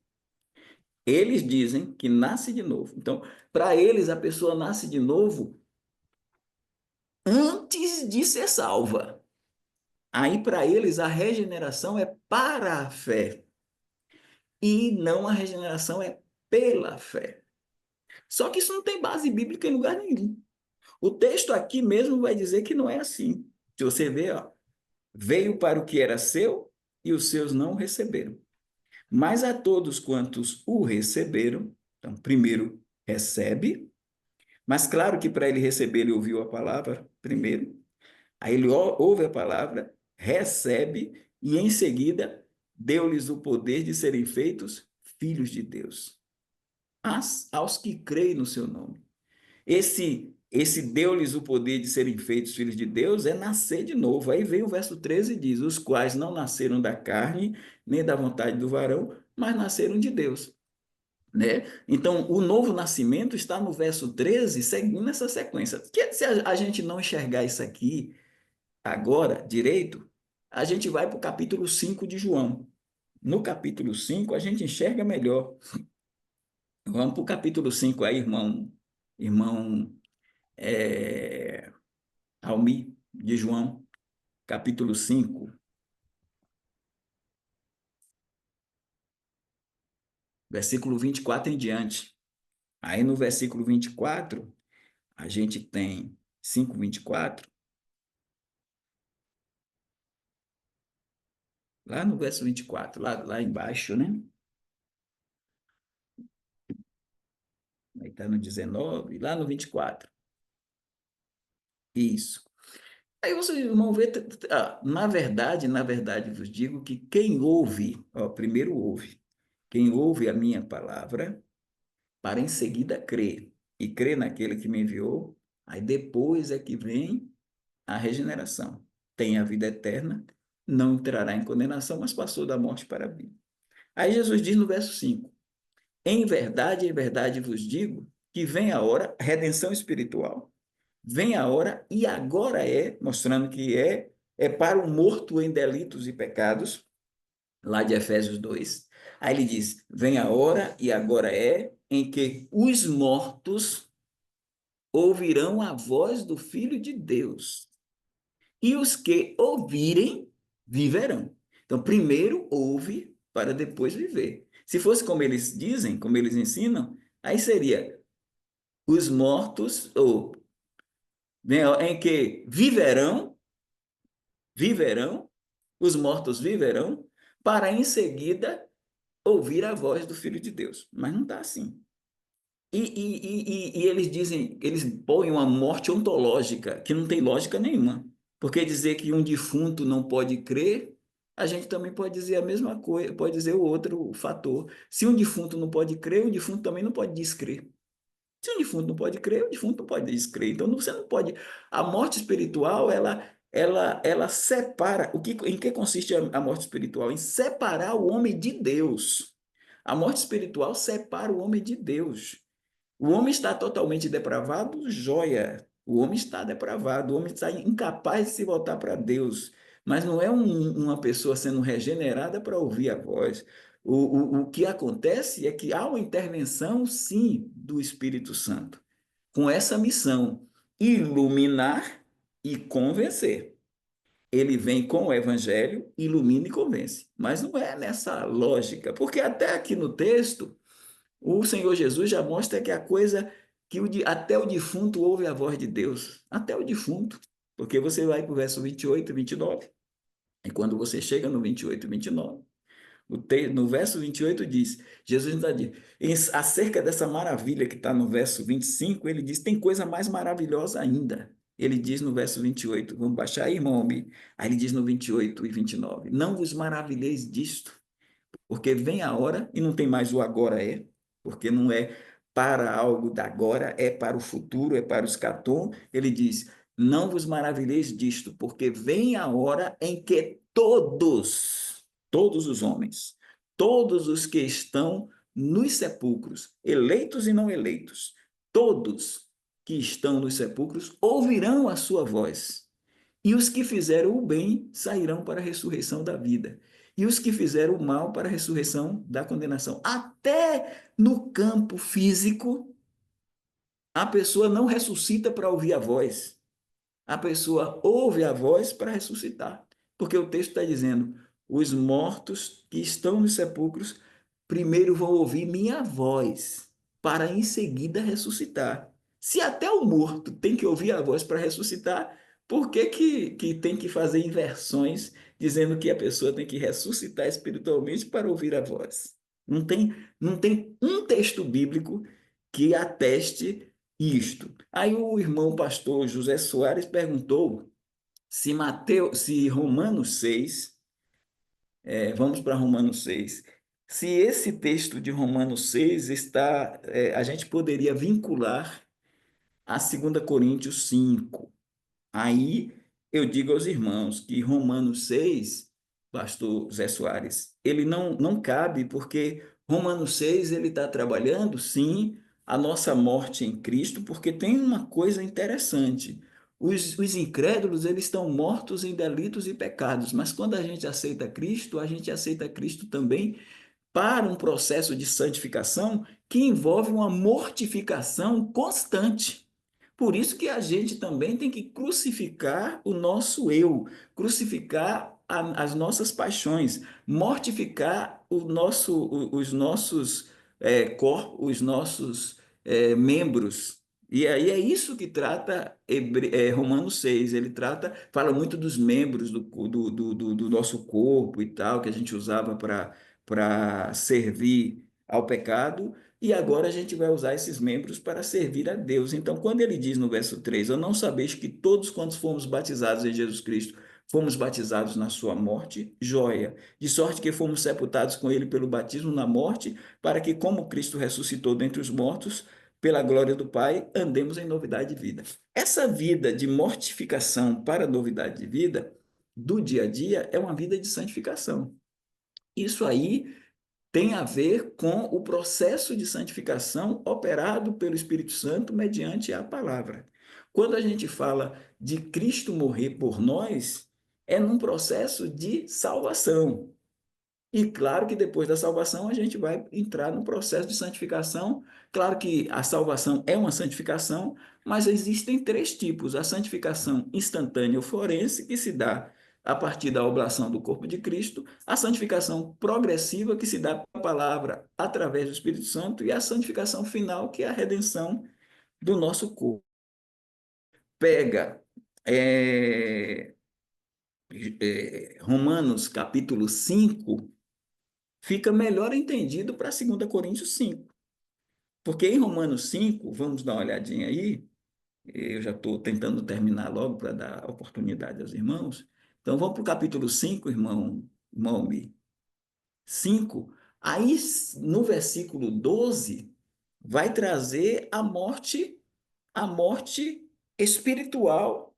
Eles dizem que nasce de novo. Então, para eles, a pessoa nasce de novo antes de ser salva. Aí, para eles, a regeneração é para a fé. E não a regeneração é pela fé. Só que isso não tem base bíblica em lugar nenhum. O texto aqui mesmo vai dizer que não é assim. Se você ver, ó, veio para o que era seu e os seus não receberam. Mas a todos quantos o receberam, então, primeiro recebe, mas claro que para ele receber, ele ouviu a palavra primeiro, aí ele ouve a palavra, recebe e em seguida deu-lhes o poder de serem feitos filhos de Deus, aos que creem no seu nome. Esse deu-lhes o poder de serem feitos filhos de Deus é nascer de novo. Aí vem o verso 13 e diz: os quais não nasceram da carne, nem da vontade do varão, mas nasceram de Deus. Né? Então, o novo nascimento está no verso 13, seguindo essa sequência. Que se a gente não enxergar isso aqui agora, direito, a gente vai para o capítulo 5 de João. No capítulo 5, a gente enxerga melhor. Vamos para o capítulo 5 aí, irmão Almi, de João, capítulo 5, versículo 24 em diante. Aí no versículo 24, a gente tem 5:24. Lá no verso 24, lá embaixo, né? Aí está no 19, lá no 24. Isso. Aí vocês vão ver, na verdade, vos digo que quem ouve, ó, primeiro ouve, quem ouve a minha palavra, para em seguida crer, e crer naquele que me enviou, aí depois é que vem a regeneração. Tem a vida eterna, não entrará em condenação, mas passou da morte para a vida. Aí Jesus diz no verso 5, em verdade vos digo que vem a hora, redenção espiritual, vem a hora e agora é, mostrando que é para o morto em delitos e pecados, lá de Efésios 2. Aí ele diz, vem a hora e agora é em que os mortos ouvirão a voz do Filho de Deus. E os que ouvirem, viverão. Então, primeiro ouve para depois viver. Se fosse como eles dizem, como eles ensinam, aí seria os mortos, ou em que viverão, os mortos viverão, para em seguida ouvir a voz do Filho de Deus. Mas não está assim. E eles dizem, eles põem uma morte ontológica, que não tem lógica nenhuma. Porque dizer que um defunto não pode crer, a gente também pode dizer a mesma coisa, pode dizer o outro fator. Se um defunto não pode crer, o defunto também não pode descrer. Se um defunto não pode crer, o defunto não pode descrer. Então você não pode. A morte espiritual, ela separa. Em que consiste a morte espiritual? Em separar o homem de Deus. A morte espiritual separa o homem de Deus. O homem está totalmente depravado, joia. O homem está depravado, o homem está incapaz de se voltar para Deus. Mas não é uma pessoa sendo regenerada para ouvir a voz. O que acontece é que há uma intervenção, sim, do Espírito Santo, com essa missão: iluminar e convencer. Ele vem com o evangelho, ilumina e convence. Mas não é nessa lógica, porque até aqui no texto o Senhor Jesus já mostra que a coisa que até o defunto ouve a voz de Deus, até o defunto, porque você vai para o verso 28 e 29, e quando você chega no 28 e 29, no verso 28 diz, Jesus ainda diz, acerca dessa maravilha que está no verso 25, ele diz, tem coisa mais maravilhosa ainda. Ele diz no verso 28, vamos baixar aí, irmão? Aí ele diz no 28 e 29, não vos maravilheis disto, porque vem a hora e não tem mais o agora é, porque não é para algo da agora, é para o futuro, é para os escatom. Ele diz, não vos maravilheis disto, porque vem a hora em que todos os homens, todos os que estão nos sepulcros, eleitos e não eleitos, todos que estão nos sepulcros ouvirão a sua voz. E os que fizeram o bem sairão para a ressurreição da vida. E os que fizeram o mal para a ressurreição da condenação. Até no campo físico, a pessoa não ressuscita para ouvir a voz. A pessoa ouve a voz para ressuscitar. Porque o texto está dizendo: os mortos que estão nos sepulcros primeiro vão ouvir minha voz, para em seguida ressuscitar. Se até o morto tem que ouvir a voz para ressuscitar, por que tem que fazer inversões dizendo que a pessoa tem que ressuscitar espiritualmente para ouvir a voz? Não tem um texto bíblico que ateste isto. Aí o irmão pastor José Soares perguntou se Romanos 6, vamos para Romanos 6, se esse texto de Romanos 6 está, a gente poderia vincular a 2 Coríntios 5. Aí eu digo aos irmãos que Romanos 6, pastor Zé Soares, ele não cabe, porque Romanos 6 ele está trabalhando, sim, a nossa morte em Cristo, porque tem uma coisa interessante. Os incrédulos, eles estão mortos em delitos e pecados, mas quando a gente aceita Cristo também para um processo de santificação que envolve uma mortificação constante. Por isso que a gente também tem que crucificar o nosso eu, crucificar as nossas paixões, mortificar os nossos corpos, os nossos membros. E aí é isso que trata Romanos 6. Ele fala muito dos membros do nosso corpo e tal, que a gente usava para servir ao pecado, e agora a gente vai usar esses membros para servir a Deus. Então, quando ele diz no verso 3, eu não sabeis que todos quantos fomos batizados em Jesus Cristo, fomos batizados na sua morte, joia, de sorte que fomos sepultados com ele pelo batismo na morte, para que, como Cristo ressuscitou dentre os mortos, pela glória do Pai, andemos em novidade de vida. Essa vida de mortificação para novidade de vida, do dia a dia, é uma vida de santificação. Isso aí tem a ver com o processo de santificação operado pelo Espírito Santo mediante a palavra. Quando a gente fala de Cristo morrer por nós, é num processo de salvação. E claro que depois da salvação a gente vai entrar no processo de santificação. Claro que a salvação é uma santificação, mas existem três tipos: a santificação instantânea ou forense, que se dá a partir da oblação do corpo de Cristo, a santificação progressiva, que se dá pela palavra através do Espírito Santo, e a santificação final, que é a redenção do nosso corpo. Pega Romanos capítulo 5, fica melhor entendido para 2 Coríntios 5. Porque em Romanos 5, vamos dar uma olhadinha aí, eu já estou tentando terminar logo para dar oportunidade aos irmãos. Então vamos para o capítulo 5, irmão Malmi. 5. Aí no versículo 12, vai trazer a morte espiritual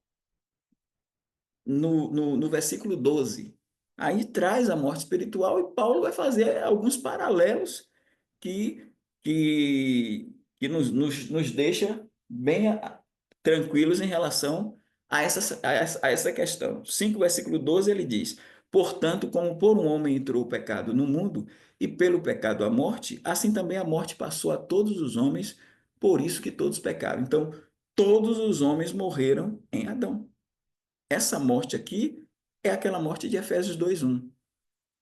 no versículo 12. Aí traz a morte espiritual e Paulo vai fazer alguns paralelos que, que nos deixa bem tranquilos em relação a essa questão. 5, versículo 12, ele diz: portanto, como por um homem entrou o pecado no mundo, e pelo pecado a morte, assim também a morte passou a todos os homens, por isso que todos pecaram. Então, todos os homens morreram em Adão. Essa morte aqui é aquela morte de Efésios 2:1,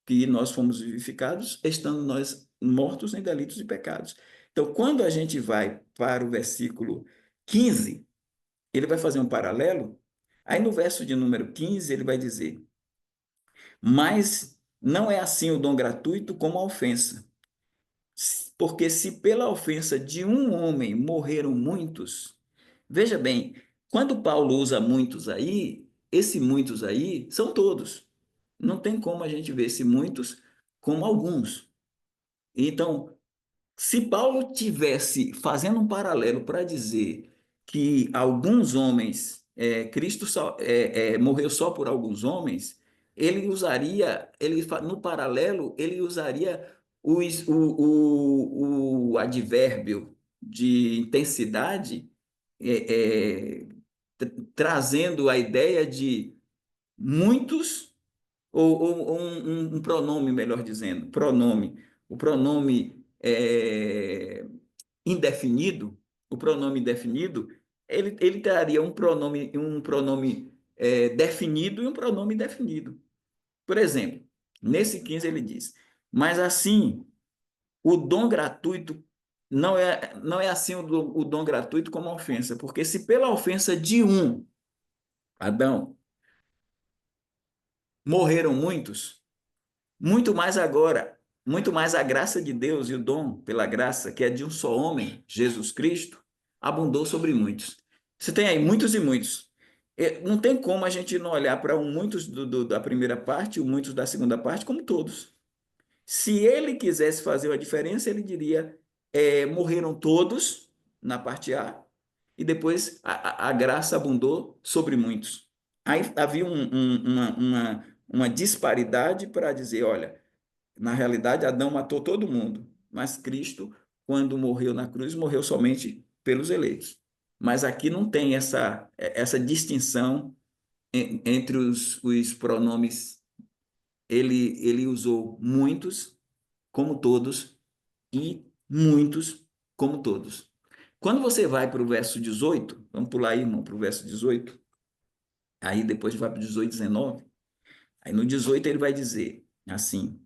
que nós fomos vivificados, estando nós mortos em delitos e pecados. Então, quando a gente vai para o versículo 15, ele vai fazer um paralelo. Aí no verso de número 15, ele vai dizer: mas não é assim o dom gratuito como a ofensa. Porque se pela ofensa de um homem morreram muitos, veja bem, quando Paulo usa muitos aí, esse muitos aí são todos. Não tem como a gente ver esse muitos como alguns. Então, se Paulo tivesse fazendo um paralelo para dizer que alguns homens, Cristo morreu só por alguns homens, no paralelo, ele usaria o advérbio de intensidade trazendo a ideia de muitos, ou um pronome, melhor dizendo, pronome. O pronome indefinido, o pronome indefinido, ele traria um pronome definido e um pronome indefinido. Por exemplo, nesse 15 ele diz, mas assim, o dom gratuito não é assim o dom gratuito como a ofensa, porque se pela ofensa de um, Adão, morreram muitos, muito mais agora, muito mais a graça de Deus e o dom pela graça, que é de um só homem, Jesus Cristo, abundou sobre muitos. Você tem aí muitos e muitos. Não tem como a gente não olhar para muitos da primeira parte, o muitos da segunda parte, como todos. Se ele quisesse fazer uma diferença, ele diria: morreram todos na parte A, e depois a graça abundou sobre muitos. Aí havia uma disparidade para dizer: olha, na realidade, Adão matou todo mundo, mas Cristo, quando morreu na cruz, morreu somente pelos eleitos. Mas aqui não tem essa distinção entre os pronomes. Ele usou muitos como todos e muitos como todos. Quando você vai para o verso 18, vamos pular aí, irmão, para o verso 18, aí depois vai para o 18, 19, aí no 18 ele vai dizer assim,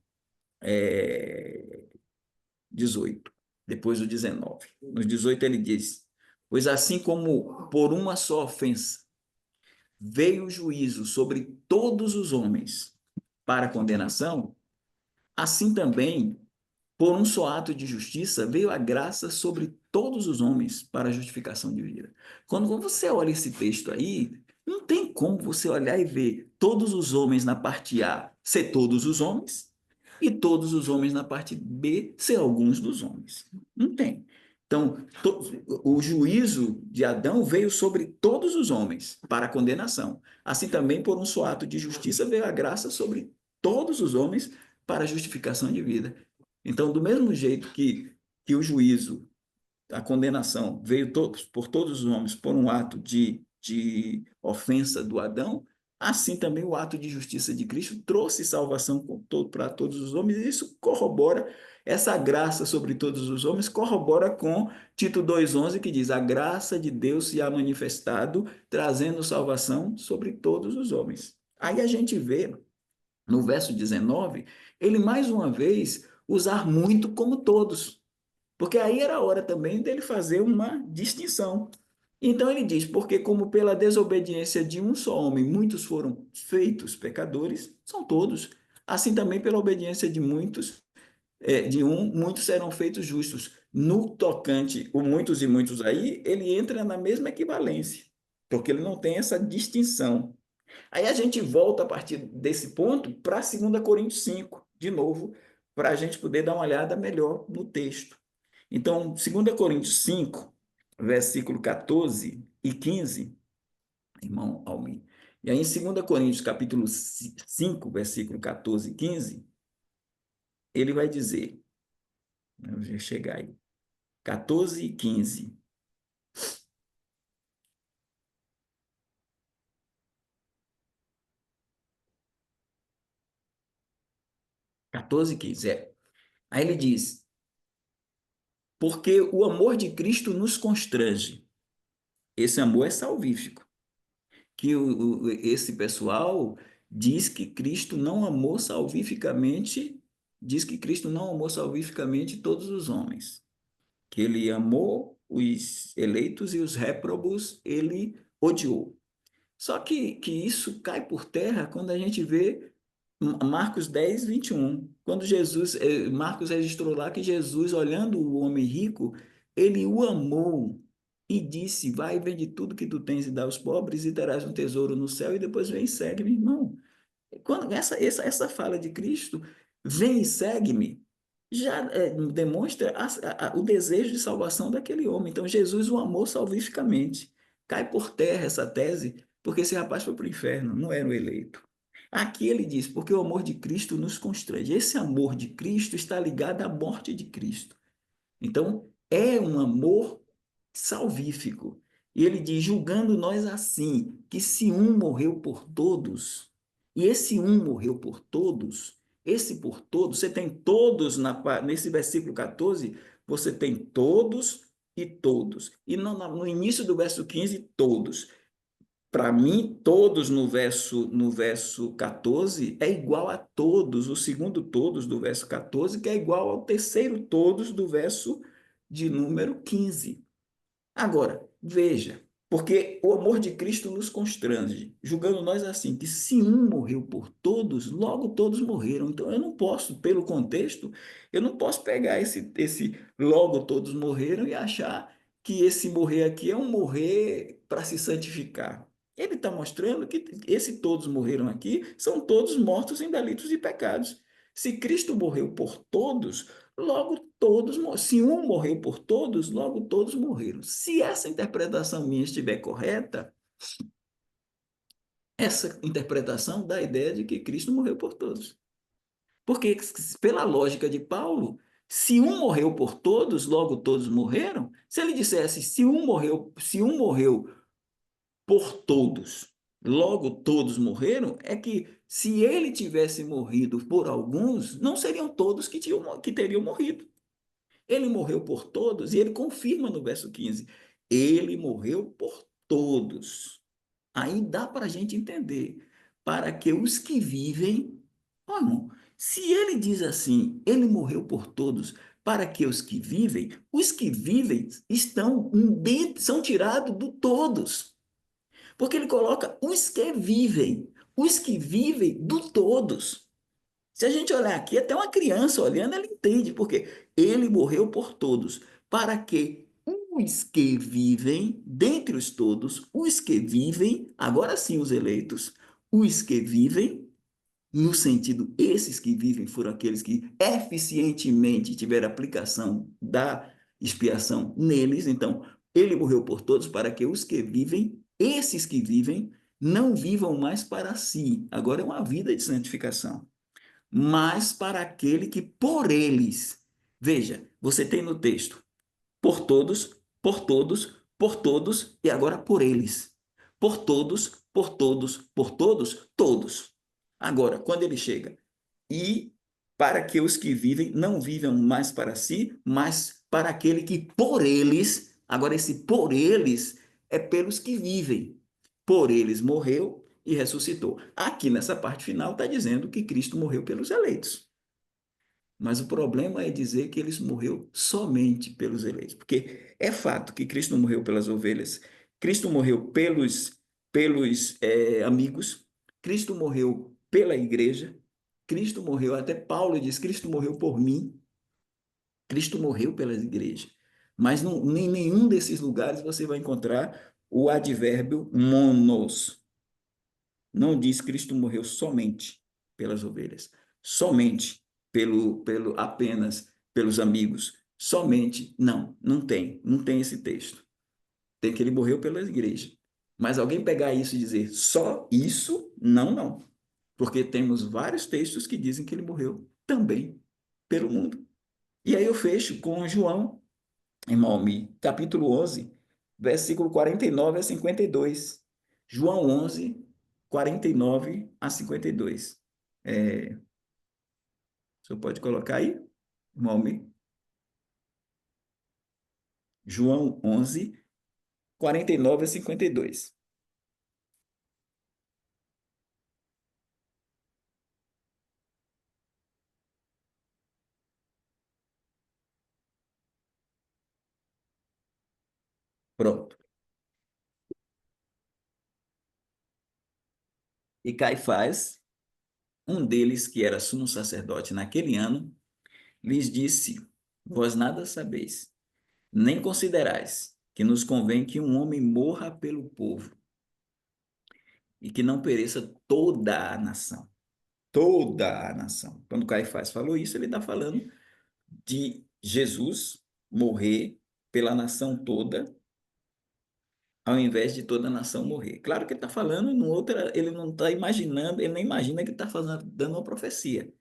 18, depois do 19. No 18 ele diz, pois assim como por uma só ofensa veio o juízo sobre todos os homens para condenação, assim também por um só ato de justiça veio a graça sobre todos os homens para a justificação de vida. Quando você olha esse texto aí, não tem como você olhar e ver todos os homens na parte A ser todos os homens e todos os homens na parte B ser alguns dos homens. Não tem. Então, o juízo de Adão veio sobre todos os homens para a condenação. Assim também, por um só ato de justiça, veio a graça sobre todos os homens para a justificação de vida. Então, do mesmo jeito que o juízo, a condenação veio por todos os homens por um ato de ofensa do Adão, assim também o ato de justiça de Cristo trouxe salvação para todos os homens, e isso corrobora, essa graça sobre todos os homens corrobora com Tito 2,11, que diz, a graça de Deus se há manifestado, trazendo salvação sobre todos os homens. Aí a gente vê, no verso 19, ele mais uma vez usar muito como todos, porque aí era a hora também dele fazer uma distinção. Então ele diz, porque como pela desobediência de um só homem muitos foram feitos pecadores, são todos, assim também pela obediência de muitos, muitos serão feitos justos. No tocante, o muitos e muitos aí, ele entra na mesma equivalência, porque ele não tem essa distinção. Aí a gente volta a partir desse ponto para 2 Coríntios 5, de novo, para a gente poder dar uma olhada melhor no texto. Então, 2 Coríntios 5, versículo 14 e 15, irmão Almir. E aí em 2 Coríntios capítulo 5, versículo 14 e 15, ele vai dizer, eu vou chegar aí, 14 e 15. 14 e 15, Aí ele diz, porque o amor de Cristo nos constrange. Esse amor é salvífico. Que esse pessoal diz que Cristo não amou salvificamente, diz que Cristo não amou salvificamente todos os homens. Que ele amou os eleitos e os réprobos ele odiou. Só que isso cai por terra quando a gente vê Marcos 10, 21. Quando Marcos registrou lá que Jesus, olhando o homem rico, ele o amou e disse, vai, vende tudo que tu tens e dá aos pobres e terás um tesouro no céu e depois vem e segue-me, irmão. Quando essa fala de Cristo, vem e segue-me, já demonstra o desejo de salvação daquele homem. Então, Jesus o amou salvificamente. Cai por terra essa tese, porque esse rapaz foi para o inferno, não era o eleito. Aqui ele diz, porque o amor de Cristo nos constrange. Esse amor de Cristo está ligado à morte de Cristo. Então, é um amor salvífico. E ele diz, julgando nós assim, que se um morreu por todos, e esse um morreu por todos, esse por todos, você tem todos nesse versículo 14, você tem todos e todos. E no início do verso 15, todos. Para mim, todos no verso 14 é igual a todos, o segundo todos do verso 14, que é igual ao terceiro todos do verso de número 15. Agora, veja, porque o amor de Cristo nos constrange, julgando nós assim, que se um morreu por todos, logo todos morreram. Então, eu não posso, pelo contexto, eu não posso pegar esse logo todos morreram e achar que esse morrer aqui é um morrer para se santificar. Ele está mostrando que esse todos morreram aqui são todos mortos em delitos e pecados. Se Cristo morreu por todos, logo todos, se um morreu por todos, logo todos morreram. Se essa interpretação minha estiver correta, essa interpretação dá a ideia de que Cristo morreu por todos. Porque, pela lógica de Paulo, se um morreu por todos, logo todos morreram. Se ele dissesse se um morreu por todos, logo todos morreram, é que se ele tivesse morrido por alguns, não seriam todos que teriam morrido. Ele morreu por todos e ele confirma no verso 15: ele morreu por todos. Aí dá para a gente entender, para que os que vivem, oh, irmão, se ele diz assim, ele morreu por todos, para que os que vivem são tirados do todos, porque ele coloca os que vivem do todos. Se a gente olhar aqui, até uma criança olhando, ela entende, porque ele morreu por todos, para que os que vivem, dentre os todos, os que vivem, agora sim os eleitos, os que vivem, no sentido, esses que vivem foram aqueles que eficientemente tiveram aplicação da expiação neles, então, ele morreu por todos, para que os que vivem, esses que vivem, não vivam mais para si. Agora é uma vida de santificação, mas para aquele que por eles. Veja, você tem no texto por todos, por todos, por todos e agora por eles. Por todos, por todos, por todos, todos. Agora, quando ele chega, e para que os que vivem não vivam mais para si, mas para aquele que por eles, agora esse por eles é pelos que vivem. Por eles morreu e ressuscitou. Aqui nessa parte final está dizendo que Cristo morreu pelos eleitos. Mas o problema é dizer que ele morreu somente pelos eleitos, porque é fato que Cristo morreu pelas ovelhas, Cristo morreu pelos amigos, Cristo morreu pela igreja, Cristo morreu, até Paulo diz, Cristo morreu por mim, Cristo morreu pela igreja. Mas em nenhum desses lugares você vai encontrar o advérbio monos. Não diz Cristo morreu somente pelas ovelhas, somente apenas pelos amigos, somente, não tem esse texto. Tem que ele morreu pela igreja. Mas alguém pegar isso e dizer só isso, não. Porque temos vários textos que dizem que ele morreu também pelo mundo. E aí eu fecho com João, irmão Mi, capítulo 11, versículo 49 a 52. João 11, 49 a 52. O senhor pode colocar aí, irmão Mi? João 11, 49 a 52. Pronto. E Caifás, um deles que era sumo sacerdote naquele ano, lhes disse: vós nada sabeis, nem considerais que nos convém que um homem morra pelo povo e que não pereça toda a nação. Toda a nação. Quando Caifás falou isso, ele está falando de Jesus morrer pela nação toda ao invés de toda a nação morrer. Claro que ele está falando em outra, ele não está imaginando, ele nem imagina que está dando uma profecia.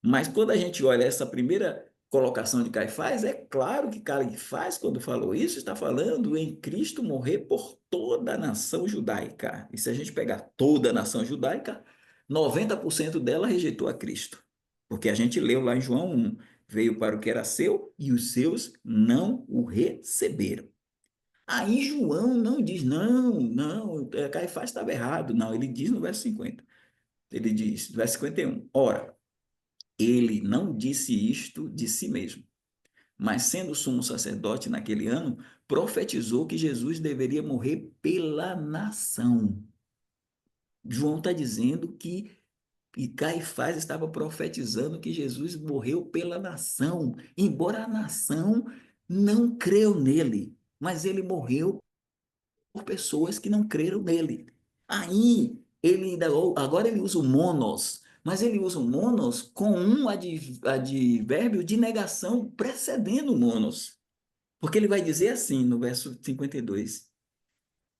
Mas quando a gente olha essa primeira colocação de Caifás, é claro que Caifás, quando falou isso, está falando em Cristo morrer por toda a nação judaica. E se a gente pegar toda a nação judaica, 90% dela rejeitou a Cristo. Porque a gente leu lá em João 1, veio para o que era seu e os seus não o receberam. Aí João não diz, não, não, Caifás estava errado. Não, ele diz no verso 50. Ele diz, verso 51, ora, ele não disse isto de si mesmo, mas sendo sumo sacerdote naquele ano, profetizou que Jesus deveria morrer pela nação. João está dizendo que e Caifás estava profetizando que Jesus morreu pela nação, embora a nação não creu nele, mas ele morreu por pessoas que não creram nele. Aí, agora ele usa o monos, mas ele usa o monos com um advérbio de negação precedendo o monos. Porque ele vai dizer assim no verso 52.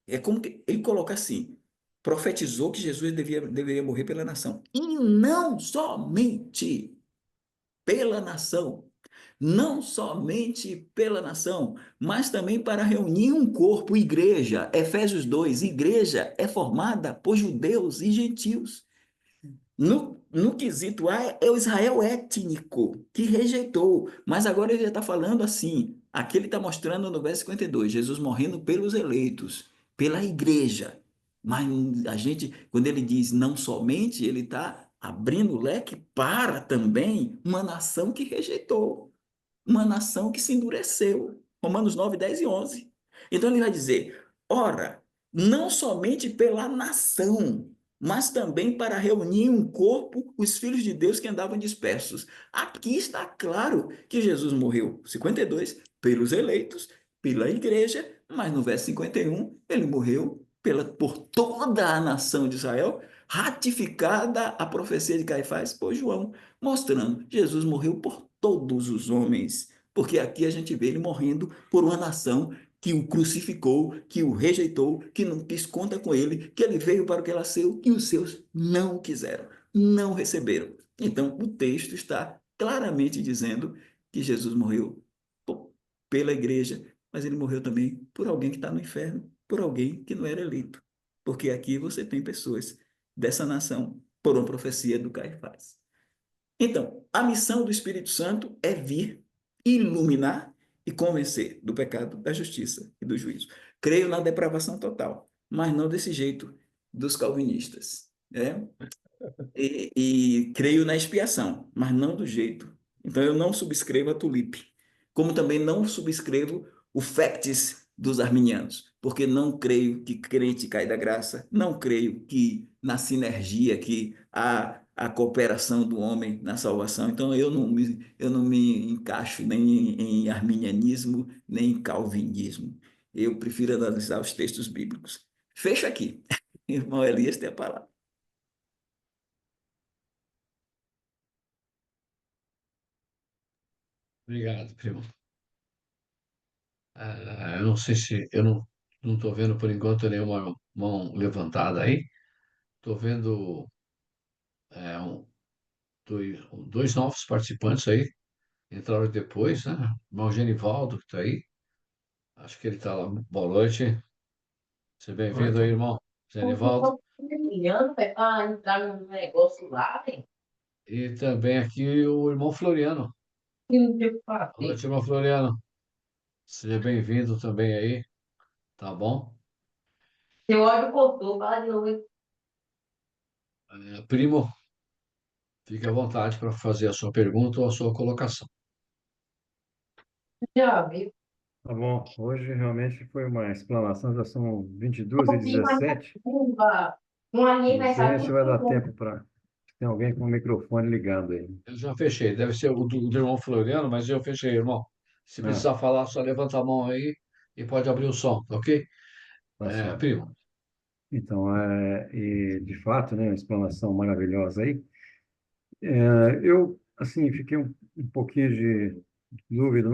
É como que ele coloca assim: profetizou que Jesus deveria morrer pela nação. E não somente pela nação, não somente pela nação, mas também para reunir um corpo, igreja. Efésios 2, igreja é formada por judeus e gentios. No quesito A, é o Israel étnico que rejeitou, mas agora ele já está falando assim. Aqui ele está mostrando no verso 52, Jesus morrendo pelos eleitos, pela igreja. Mas a gente, quando ele diz não somente, ele está abrindo o leque para também uma nação que rejeitou, uma nação que se endureceu. Romanos 9, 10 e 11. Então ele vai dizer: ora, não somente pela nação, mas também para reunir em um corpo os filhos de Deus que andavam dispersos. Aqui está claro que Jesus morreu, 52, pelos eleitos, pela igreja, mas no verso 51, ele morreu por toda a nação de Israel, ratificada a profecia de Caifás por João, mostrando que Jesus morreu por todos os homens, porque aqui a gente vê ele morrendo por uma nação que o crucificou, que o rejeitou, que não quis conta com ele, que ele veio para o que era seu e os seus não quiseram, não receberam. Então, o texto está claramente dizendo que Jesus morreu pela igreja, mas ele morreu também por alguém que está no inferno, por alguém que não era eleito. Porque aqui você tem pessoas dessa nação por uma profecia do Caifás. Então, a missão do Espírito Santo é vir iluminar e convencer do pecado, da justiça e do juízo. Creio na depravação total, mas não desse jeito dos calvinistas, né? E creio na expiação, mas não do jeito. Então, eu não subscrevo a tulipe, como também não subscrevo o factis dos arminianos, porque não creio que crente cai da graça, não creio que na sinergia, que há a cooperação do homem na salvação. Então, eu não me encaixo nem em arminianismo, nem em calvinismo. Eu prefiro analisar os textos bíblicos. Fecho aqui. Irmão Elias tem a palavra. Obrigado, primo. Eu não sei se eu não estou vendo por enquanto nenhuma mão levantada aí. Estou vendo dois novos participantes aí, entraram depois, né? O irmão Genivaldo, que está aí. Acho que ele está lá. Boa noite. Seja bem-vindo aí, irmão. Genivaldo. Olhando para entrar num negócio lá, velho. E também aqui o irmão Floriano. Que não tem o que Boa fazer. noite, irmão Floriano. Seja bem-vindo também aí, tá bom? Seu ódio cortou, fala de novo. Primo, fique à vontade para fazer a sua pergunta ou a sua colocação. Já viu? Tá bom, hoje realmente foi uma explanação, já são 22h17. Um Não sei nem aniversário se vai dar muito bom. tempo para. Tem alguém com o microfone ligado aí. Eu já fechei, deve ser o do irmão Floriano, mas eu fechei, irmão. Se Ah, precisar falar, só levanta a mão aí e pode abrir o som, tá ok? tá certo. Primo, Então, e de fato, né, uma explanação maravilhosa aí. Eu, assim, fiquei um pouquinho de dúvida,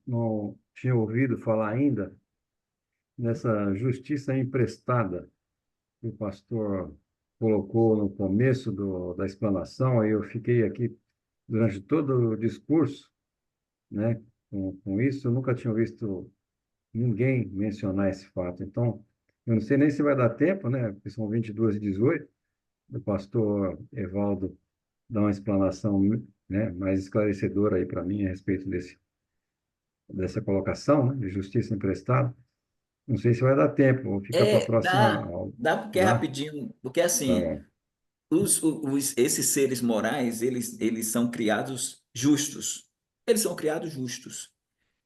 não tinha ouvido falar ainda nessa justiça emprestada que o pastor colocou no começo da explanação, aí eu fiquei aqui durante todo o discurso, né, com isso, eu nunca tinha visto ninguém mencionar esse fato. Então, eu não sei nem se vai dar tempo, né, porque são 22h18, o pastor Evaldo dá uma explanação, né, mais esclarecedora aí para mim a respeito dessa colocação, né, de justiça emprestada. Não sei se vai dar tempo, vou ficar para a próxima aula. Dá porque é Dá? rapidinho, porque Tá assim, bom. esses seres morais, eles são criados justos. Eles são criados justos.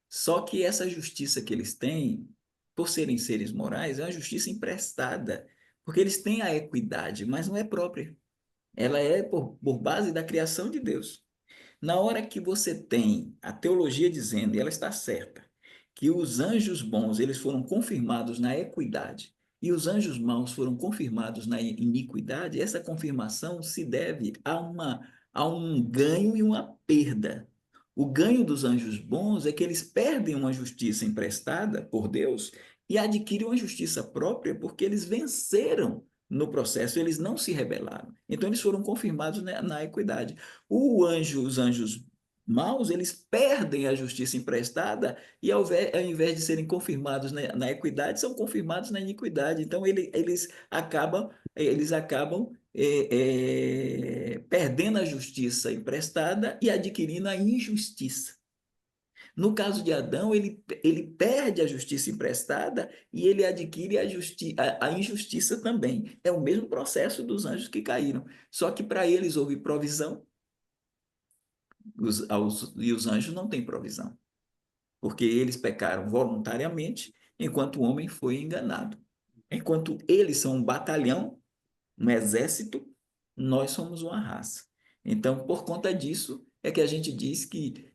Só que essa justiça que eles têm, por serem seres morais, é uma justiça emprestada, porque eles têm a equidade, mas não é própria. Ela é por base da criação de Deus. Na hora que você tem a teologia dizendo, e ela está certa, que os anjos bons, eles foram confirmados na equidade, e os anjos maus foram confirmados na iniquidade, essa confirmação se deve a um ganho e uma perda. O ganho dos anjos bons é que eles perdem uma justiça emprestada por Deus e adquirem uma justiça própria porque eles venceram no processo, eles não se rebelaram. Então, eles foram confirmados na equidade. Os anjos maus, eles perdem a justiça emprestada e ao invés de serem confirmados na equidade, são confirmados na iniquidade. Então, eles acabam perdendo a justiça emprestada e adquirindo a injustiça. No caso de Adão, ele perde a justiça emprestada e ele adquire a injustiça também. É o mesmo processo dos anjos que caíram. Só que para eles houve provisão, e os anjos não têm provisão, porque eles pecaram voluntariamente, enquanto o homem foi enganado. Enquanto eles são um batalhão, um exército, nós somos uma raça. Então, por conta disso, é que a gente diz que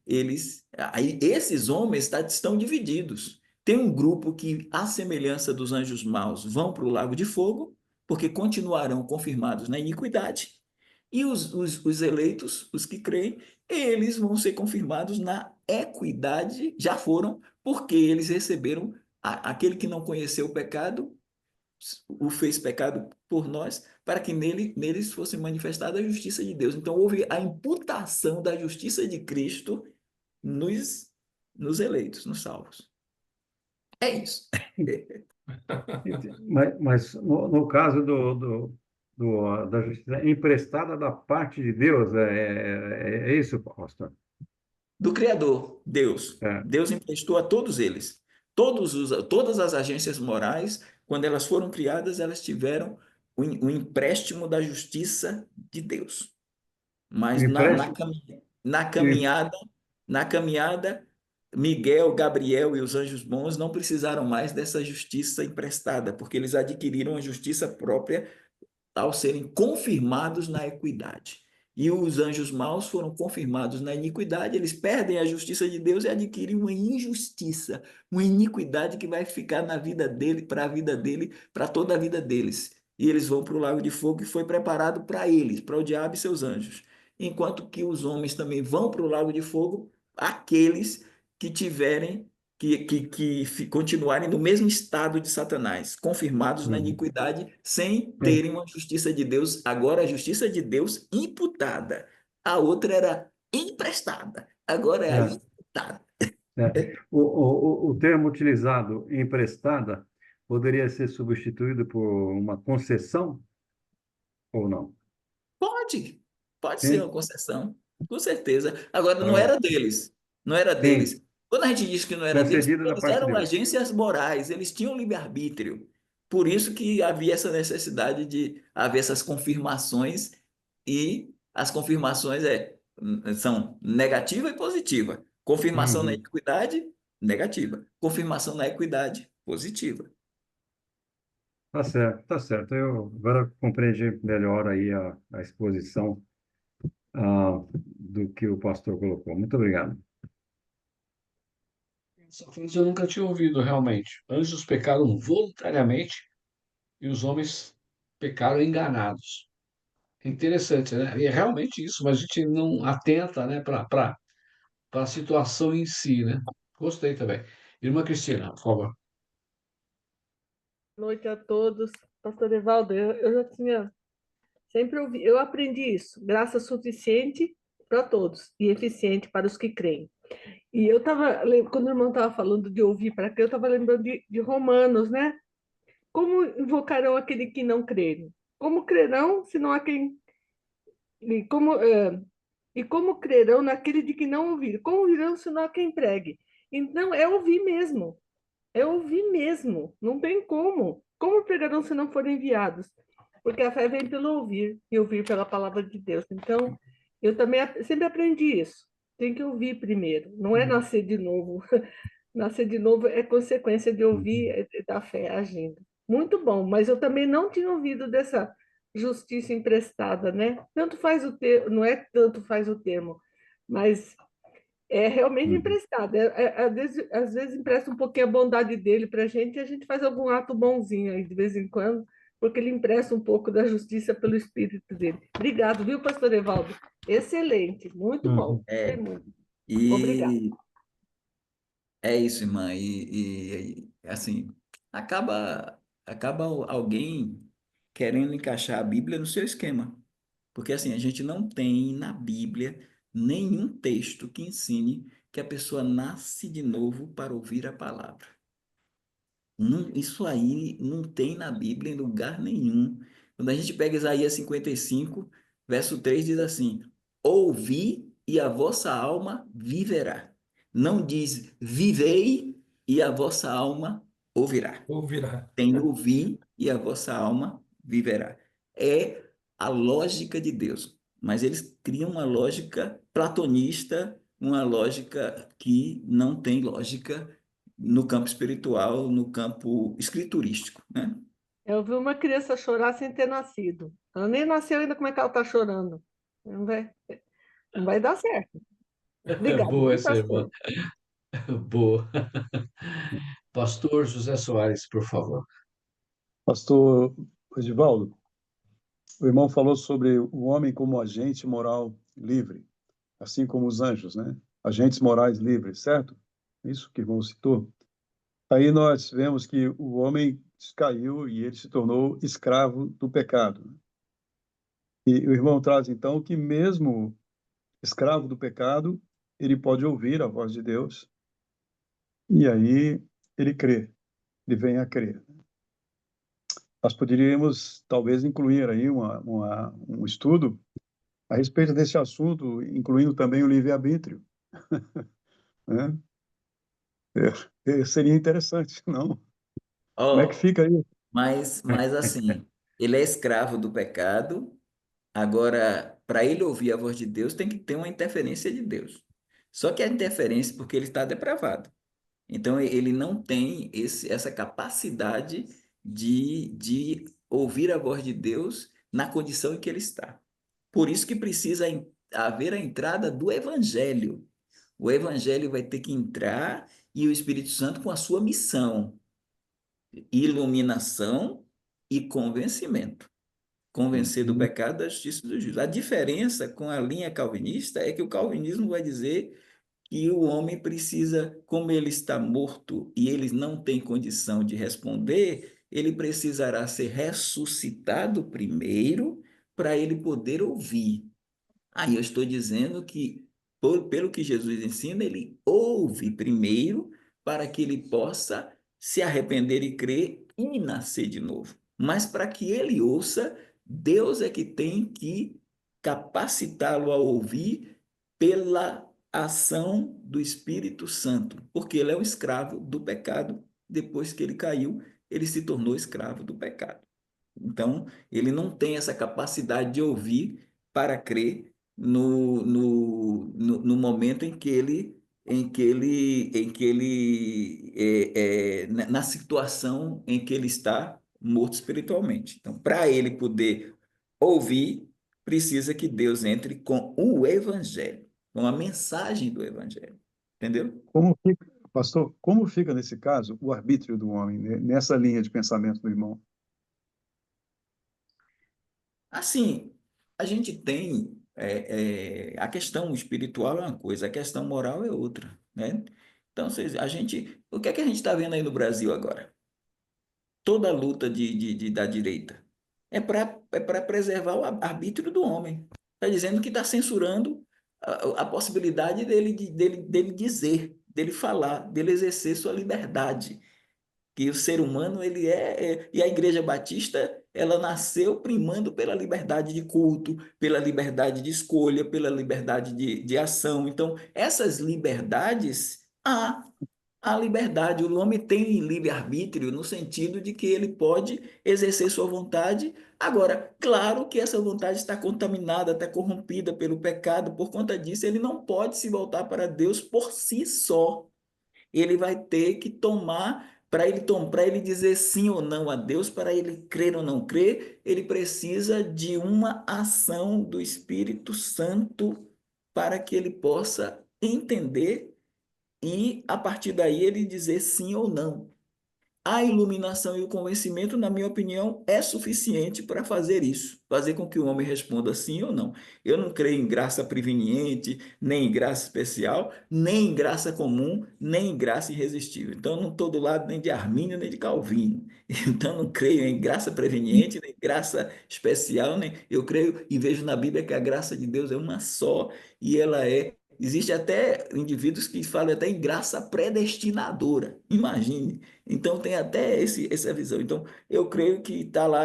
esses homens estão divididos. Tem um grupo que, à semelhança dos anjos maus, vão para o lago de fogo, porque continuarão confirmados na iniquidade, e os eleitos, os que creem, eles vão ser confirmados na equidade, já foram, porque eles receberam aquele que não conheceu o pecado, o fez pecado por nós, para que neles fosse manifestada a justiça de Deus. Então, houve a imputação da justiça de Cristo nos, nos eleitos, nos salvos. É isso. Mas no caso da justiça emprestada da parte de Deus, é isso, pastor? Do Criador, Deus. É. Deus emprestou a todos eles. Todas as agências morais, quando elas foram criadas, elas tiveram o empréstimo da justiça de Deus. O Mas empréstimo, na e- caminhada, na caminhada, Miguel, Gabriel e os anjos bons não precisaram mais dessa justiça emprestada, porque eles adquiriram a justiça própria ao serem confirmados na equidade. E os anjos maus foram confirmados na iniquidade, eles perdem a justiça de Deus e adquirem uma injustiça, uma iniquidade que vai ficar na vida dele, para a vida dele, para toda a vida deles. E eles vão para o lago de fogo que foi preparado para eles, para o diabo e seus anjos. Enquanto que os homens também vão para o lago de fogo, aqueles que tiverem continuarem no mesmo estado de Satanás, confirmados na Uhum. iniquidade, sem É, terem uma justiça de Deus, agora a justiça de Deus imputada. A outra era emprestada, agora é a é, imputada. é. O termo utilizado, emprestada, poderia ser substituído por uma concessão ou não? Pode, pode ser uma Sim? concessão, com certeza. Agora, não Ah, era deles, não era sim, deles. Quando a gente diz que não era deles, concedida porque da eles parte de eram Deus. agências morais, eles tinham livre-arbítrio. Por isso que havia essa necessidade de haver essas confirmações, e as confirmações são negativa e positiva. Confirmação na Uhum. iniquidade, negativa. Confirmação na equidade, positiva. Tá certo, tá certo. Eu agora compreendi melhor aí a exposição do que o pastor colocou. Muito obrigado. Essa frase eu nunca tinha ouvido realmente. Anjos pecaram voluntariamente e os homens pecaram enganados. Interessante, né? E é realmente isso, mas a gente não atenta, né, para a situação em si, né? Gostei também. Irmã Cristina, por favor. Noite a todos. Pastor Evaldo, eu já tinha sempre ouvi, eu aprendi isso. Graça suficiente para todos e eficiente para os que creem. E eu estava, quando o irmão estava falando de ouvir para crer, eu estava lembrando de Romanos, né? Como invocarão aquele que não crê? Como crerão se não há quem. E como crerão naquele de que não ouviram? Como ouvirão se não há quem pregue? Então, é ouvir mesmo. É ouvir mesmo. Não tem como. Como pregarão se não forem enviados? Porque a fé vem pelo ouvir e ouvir pela palavra de Deus. Então, eu também sempre aprendi isso. Tem que ouvir primeiro. Não é nascer de novo. Nascer de novo é consequência de ouvir da fé agindo. Muito bom, mas eu também não tinha ouvido dessa justiça emprestada, né? Tanto faz o termo, não é tanto faz o termo, mas é realmente Uhum. emprestado. Às vezes empresta um pouquinho a bondade dele para a gente e a gente faz algum ato bonzinho aí de vez em quando, porque ele empresta um pouco da justiça pelo Espírito dele. Obrigado, viu, pastor Evaldo? Excelente, muito bom. Uhum. Gostei É, muito. Obrigado. e é isso, irmã. Assim, acaba alguém querendo encaixar a Bíblia no seu esquema. Porque assim, a gente não tem na Bíblia nenhum texto que ensine que a pessoa nasce de novo para ouvir a palavra. Isso aí não tem na Bíblia em lugar nenhum. Quando a gente pega Isaías 55, verso 3 diz assim: Ouvi e a vossa alma viverá. Não diz vivei e a vossa alma ouvirá. Ouvirá. Tem ouvir e a vossa alma viverá. É a lógica de Deus. Mas eles criam uma lógica platonista, uma lógica que não tem lógica no campo espiritual, no campo escriturístico, né? Eu vi uma criança chorar sem ter nascido. Ela nem nasceu ainda, como é que ela está chorando? Não vai dar certo. Obrigada, Boa viu, essa irmã. pastor? Boa. Pastor José Soares, por favor. Pastor Edivaldo, o irmão falou sobre o homem como agente moral livre, assim como os anjos, né? Agentes morais livres, certo? Isso que o irmão citou. Aí nós vemos que o homem caiu e ele se tornou escravo do pecado. E o irmão traz então que mesmo escravo do pecado, ele pode ouvir a voz de Deus e aí ele crê, ele vem a crer. Nós poderíamos talvez incluir aí um estudo a respeito desse assunto, incluindo também o livre-arbítrio, né? Seria interessante, não? Como é que Ó, fica aí? mas assim, ele é escravo do pecado. Agora, para ele ouvir a voz de Deus, tem que ter uma interferência de Deus. Só que a interferência, porque ele está depravado. Então, ele não tem essa capacidade de ouvir a voz de Deus na condição em que ele está. Por isso que precisa haver a entrada do Evangelho. O Evangelho vai ter que entrar e o Espírito Santo com a sua missão, iluminação e convencimento. Convencer do Uhum. pecado, da justiça e do juízo. A diferença com a linha calvinista é que o calvinismo vai dizer que o homem precisa, como ele está morto e ele não tem condição de responder, ele precisará ser ressuscitado primeiro para ele poder ouvir. Aí eu estou dizendo que, pelo que Jesus ensina, ele ouve primeiro para que ele possa se arrepender e crer e nascer de novo. Mas para que ele ouça, Deus é que tem que capacitá-lo a ouvir pela ação do Espírito Santo, porque ele é um escravo do pecado. Depois que ele caiu, ele se tornou escravo do pecado. Então, ele não tem essa capacidade de ouvir para crer no momento na situação em que ele está morto espiritualmente. Então, para ele poder ouvir, precisa que Deus entre com o Evangelho, com a mensagem do Evangelho. Entendeu? Como fica, pastor, como fica nesse caso o arbítrio do homem, né, nessa linha de pensamento do irmão? Assim, a gente tem a questão espiritual é uma coisa, a questão moral é outra, né? Então, a gente, o que é que a gente está vendo aí no Brasil agora? toda a luta da direita. É para preservar o arbítrio do homem. Está dizendo que está censurando a possibilidade dele dizer, dele falar, dele exercer sua liberdade. Que o ser humano, e a Igreja Batista, ela nasceu primando pela liberdade de culto, pela liberdade de escolha, pela liberdade de ação. Então, essas liberdades, a liberdade, o homem tem livre-arbítrio no sentido de que ele pode exercer sua vontade. Agora, claro que essa vontade está contaminada, está corrompida pelo pecado, por conta disso, ele não pode se voltar para Deus por si só. Ele vai ter que para ele dizer sim ou não a Deus, para ele crer ou não crer, ele precisa de uma ação do Espírito Santo para que ele possa entender e, a partir daí, ele dizer sim ou não. A iluminação e o convencimento, na minha opinião, é suficiente para fazer isso, fazer com que o homem responda sim ou não. Eu não creio em graça preveniente, nem em graça especial, nem em graça comum, nem em graça irresistível. Então, eu não estou do lado nem de Armínio, nem de Calvino. Então, não creio em graça preveniente, nem graça especial, nem eu creio e vejo na Bíblia que a graça de Deus é uma só e ela é. Existe até indivíduos que falam até em graça predestinadora. Imagine. Então tem até essa visão. Então eu creio que está lá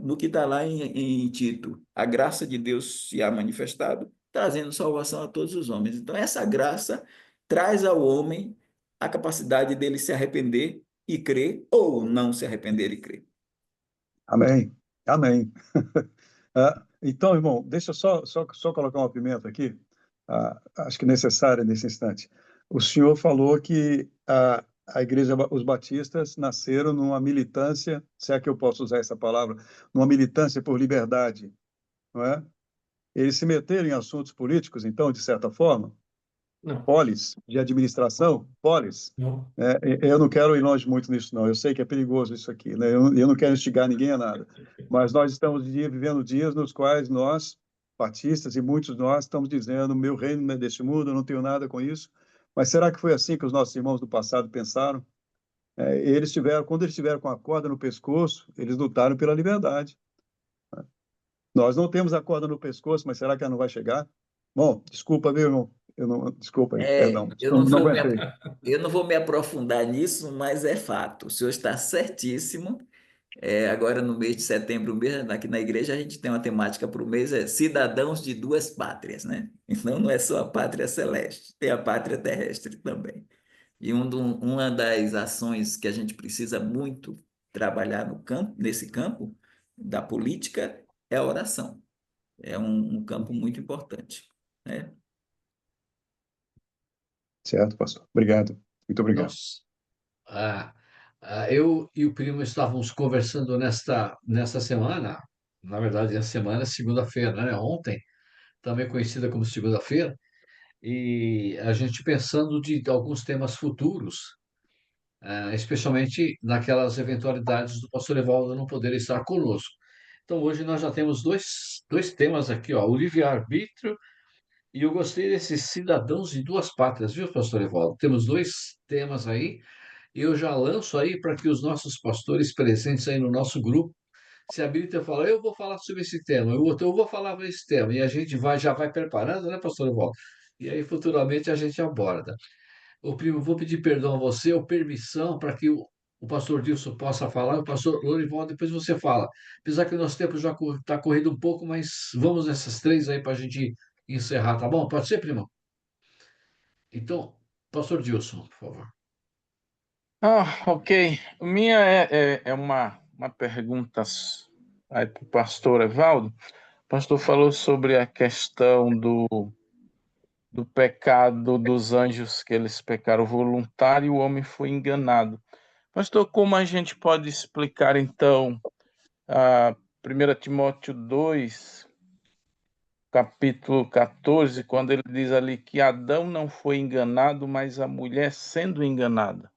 no que está lá em Tito, a graça de Deus se há manifestado, trazendo salvação a todos os homens. Então essa graça traz ao homem a capacidade dele se arrepender e crer, ou não se arrepender e crer. Amém. Amém. Então, irmão, deixa eu só colocar uma pimenta aqui, acho que necessária nesse instante. O senhor falou que a igreja, os batistas nasceram numa militância, se é que eu posso usar essa palavra, numa militância por liberdade, não é? Eles se meteram em assuntos políticos, então, de certa forma, Não, polis, de administração, polis. não. Eu não quero ir longe muito nisso, não. Eu sei que é perigoso isso aqui, né? Eu não quero instigar ninguém a nada. Mas nós estamos vivendo dias nos quais nós, batistas e muitos de nós, estamos dizendo: meu reino não é deste mundo, eu não tenho nada com isso. Mas será que foi assim que os nossos irmãos do passado pensaram? Quando eles estiveram com a corda no pescoço, eles lutaram pela liberdade. Nós não temos a corda no pescoço, mas será que ela não vai chegar? Bom, desculpa, meu irmão. Desculpa aí, perdão. Eu não Não vou aguentei. eu não vou me aprofundar nisso, mas é fato. O senhor está certíssimo. Agora, no mês de setembro, aqui na igreja, a gente tem uma temática para o mês, cidadãos de duas pátrias, né? Então, não é só a pátria celeste, tem a pátria terrestre também. E uma das ações que a gente precisa muito trabalhar nesse campo da política é a oração. É um campo muito importante, né? Certo, pastor. Obrigado. Muito obrigado. Nós, eu e o primo estávamos conversando nesta semana, na verdade, a semana, segunda-feira, né? Ontem, também conhecida como segunda-feira, e a gente pensando de alguns temas futuros, especialmente naquelas eventualidades do pastor Evaldo não poder estar conosco. Então, hoje nós já temos dois temas aqui, ó, o livre-arbítrio, e eu gostei desses cidadãos de duas pátrias, viu, pastor Evaldo? Temos dois temas aí, e eu já lanço aí para que os nossos pastores presentes aí no nosso grupo se habilitem a falar, eu vou falar sobre esse tema, eu vou falar sobre esse tema, e a gente já vai preparando, né, pastor Evaldo? E aí, futuramente, a gente aborda. Ô, primo, vou pedir perdão a você, ou permissão, para que o pastor Dilson possa falar, o pastor Lorival, depois você fala. Apesar que o nosso tempo já está corrido um pouco, mas vamos nessas três aí para a gente encerrar, tá bom? Pode ser, primo? Então, pastor Dilson, por favor. Ok. Minha é uma pergunta aí para o pastor Evaldo. O pastor falou sobre a questão do pecado dos anjos, que eles pecaram voluntário e o homem foi enganado. Pastor, como a gente pode explicar, então, a 1 Timóteo 2, capítulo 14, quando ele diz ali que Adão não foi enganado, mas a mulher sendo enganada?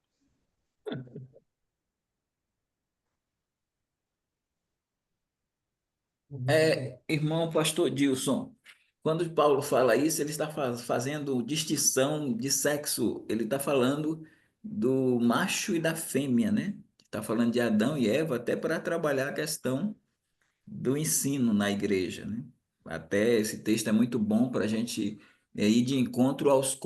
Irmão pastor Dilson, quando Paulo fala isso, ele está fazendo distinção de sexo, ele está falando do macho e da fêmea, né? Está falando de Adão e Eva até para trabalhar a questão do ensino na igreja, né? Até esse texto é muito bom para a gente ir de encontro aos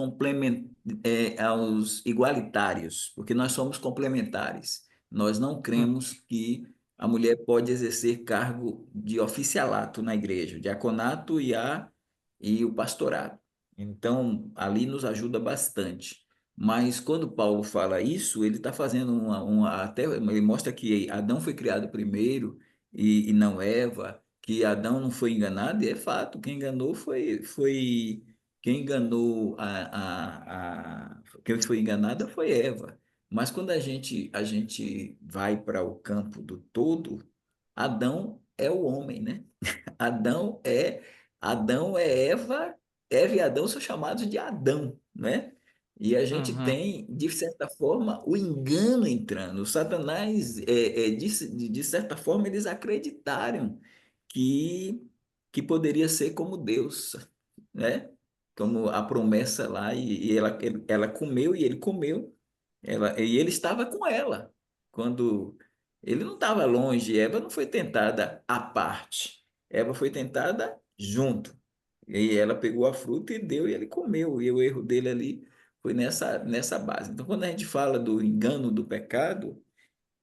igualitários, porque nós somos complementares. Nós não cremos que a mulher pode exercer cargo de oficialato na igreja, diaconato e o pastorado. Então, ali nos ajuda bastante. Mas quando Paulo fala isso, ele está fazendo até ele mostra que Adão foi criado primeiro e não Eva, que Adão não foi enganado, e é fato, quem enganou foi quem enganou quem foi enganada foi Eva. Mas quando a gente vai para o campo do todo, Adão é o homem, né? Adão é Adão é Eva, Eva e Adão são chamados de Adão, né? E a gente Uhum. tem, de certa forma, o engano entrando. O Satanás, de certa forma, eles acreditaram que, que poderia ser como Deus, né? Como a promessa lá, e ela comeu e ele comeu, e ele estava com ela. Quando ele não estava longe, Eva não foi tentada à parte, Eva foi tentada junto. E ela pegou a fruta e deu, e ele comeu. E o erro dele ali foi nessa base. Então, quando a gente fala do engano do pecado,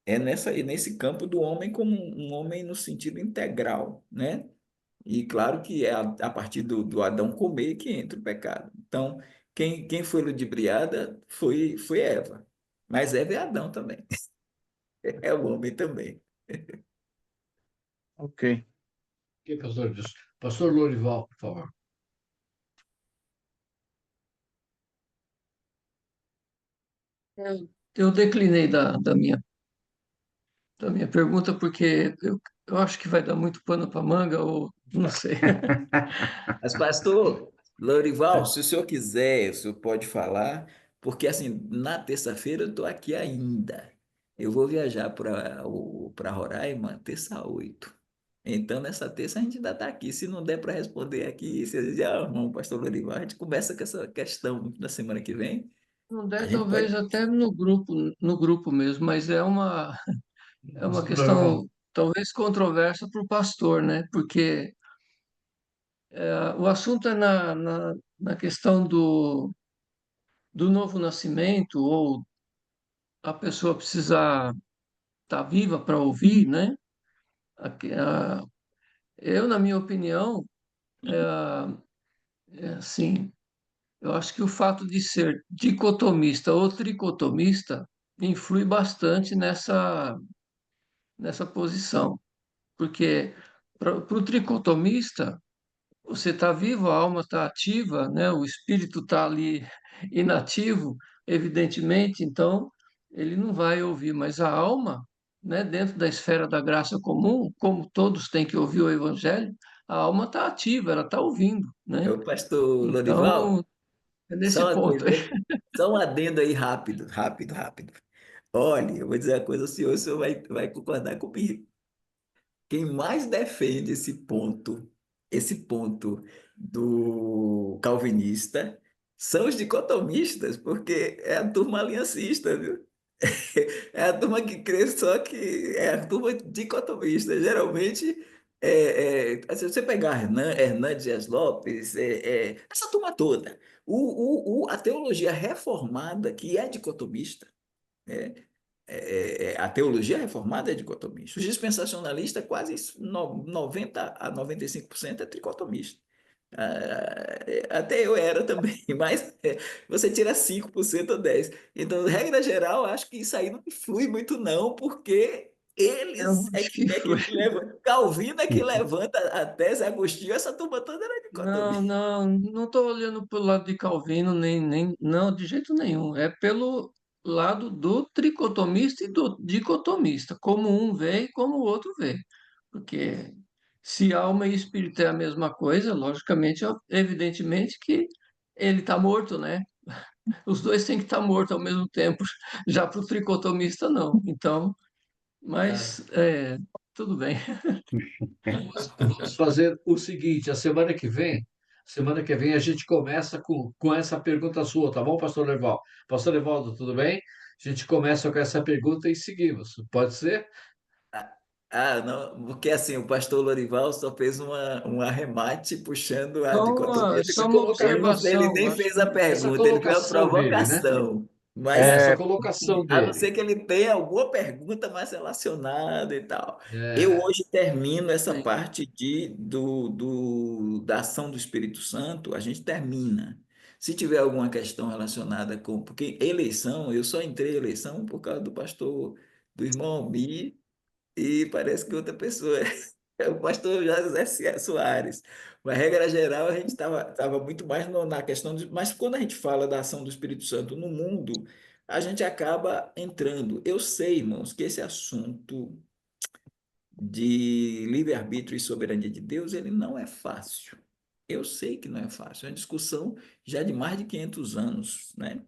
é nesse campo do homem como um homem no sentido integral, né? E claro que é a partir do Adão comer que entra o pecado. Então, quem foi ludibriada foi Eva. Mas Eva é Adão também. É o homem também. Ok. Que pastor diz? Pastor Lorival, por favor. Eu declinei da minha pergunta porque eu acho que vai dar muito pano para manga, ou não sei. Mas, pastor Lorival, se o senhor quiser, o senhor pode falar, porque assim, na terça-feira eu estou aqui ainda. Eu vou viajar para Roraima, terça 8. Então, nessa terça a gente ainda está aqui. Se não der para responder aqui, se dizer, irmão, pastor Lorival, a gente conversa com essa questão na semana que vem. Não A der, gente talvez pode. até no grupo mesmo, mas é uma Pastor Lorival. questão talvez controversa para o pastor, né? Porque o assunto é na questão do novo nascimento, ou a pessoa precisar estar viva para ouvir, né? A- Eu, na minha opinião, assim, eu acho que o fato de ser dicotomista ou tricotomista influi bastante nessa posição, porque para o tricotomista, você está vivo, a alma está ativa, né? O espírito está ali inativo, evidentemente, então ele não vai ouvir, mas a alma, né, dentro da esfera da graça comum, como todos têm que ouvir o evangelho, a alma está ativa, ela está ouvindo, né? O pastor Então, Lorival, é só nesse uma ponto coisa, aí. só um adendo aí rápido, rápido, rápido. Olha, eu vou dizer uma coisa, o senhor vai concordar comigo. Quem mais defende esse ponto do calvinista, são os dicotomistas, porque é a turma aliancista, viu? É a turma que crê, só que é a turma dicotomista. Geralmente, se você pegar Hernán Dias Lopes, essa turma toda, a teologia reformada, que é dicotomista, né? A teologia reformada é dicotomista. Os dispensacionalistas, quase 90 a 95% é tricotomista. Até eu era também, mas você tira 5% ou 10%. Então, regra geral, acho que isso aí não influi muito não, porque Eu eles acho que foi. que levam, Calvino é que levanta a tese, Agostinho, essa turma toda era dicotomista. Não estou olhando pelo lado de Calvino, não, de jeito nenhum. É pelo lado do tricotomista e do dicotomista, como um vê e como o outro vê. Porque se alma e espírito é a mesma coisa, logicamente, evidentemente que ele está morto, né? Os dois têm que estar mortos ao mesmo tempo, já para o tricotomista, não. Então, Tá. mas tudo bem. Vamos fazer o seguinte, semana que vem a gente começa com essa pergunta sua, tá bom, pastor Leval? Pastor Levaldo, tudo bem? A gente começa com essa pergunta e seguimos. Pode ser? Não, porque assim, o pastor Lorival só fez um arremate puxando a dicotomia Só dessa uma colocação. Ele observação, nem acho fez a que Essa pergunta, ele fez uma colocação dele, né? provocação. Mas, Essa É, colocação a não dele. ser que ele tenha alguma pergunta mais relacionada e tal. Eu É, hoje termino essa sim. parte da ação do Espírito Santo, a gente termina. Se tiver alguma questão relacionada com. Porque eleição, eu só entrei em eleição por causa do pastor, do irmão Almir, e parece que outra pessoa é o pastor José Soares. Mas, regra geral, a gente estava muito mais na questão de. Mas quando a gente fala da ação do Espírito Santo no mundo, a gente acaba entrando. Eu sei, irmãos, que esse assunto de livre-arbítrio e soberania de Deus, ele não é fácil. Eu sei que não é fácil. É uma discussão já de mais de 500 anos, né?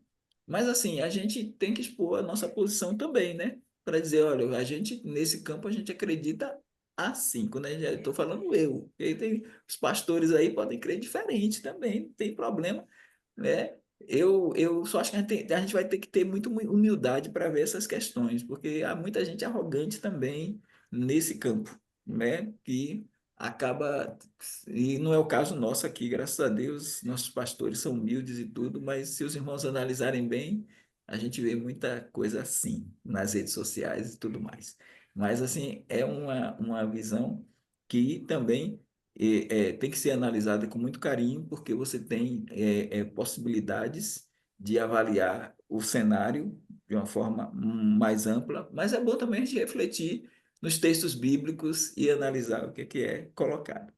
Mas assim, a gente tem que expor a nossa posição também, né? Para dizer, olha, a gente nesse campo a gente acredita assim. Quando estou falando eu, e aí tem os pastores aí podem crer diferente também, não tem problema, né? Eu só acho que a gente vai ter que ter muita humildade para ver essas questões, porque há muita gente arrogante também nesse campo, né? Que acaba, e não é o caso nosso aqui, graças a Deus, nossos pastores são humildes e tudo, mas se os irmãos analisarem bem, a gente vê muita coisa assim nas redes sociais e tudo mais. Mas, assim, é uma visão que também tem que ser analisada com muito carinho, porque você tem possibilidades de avaliar o cenário de uma forma mais ampla, mas é bom também a gente refletir nos textos bíblicos e analisar o que é colocado.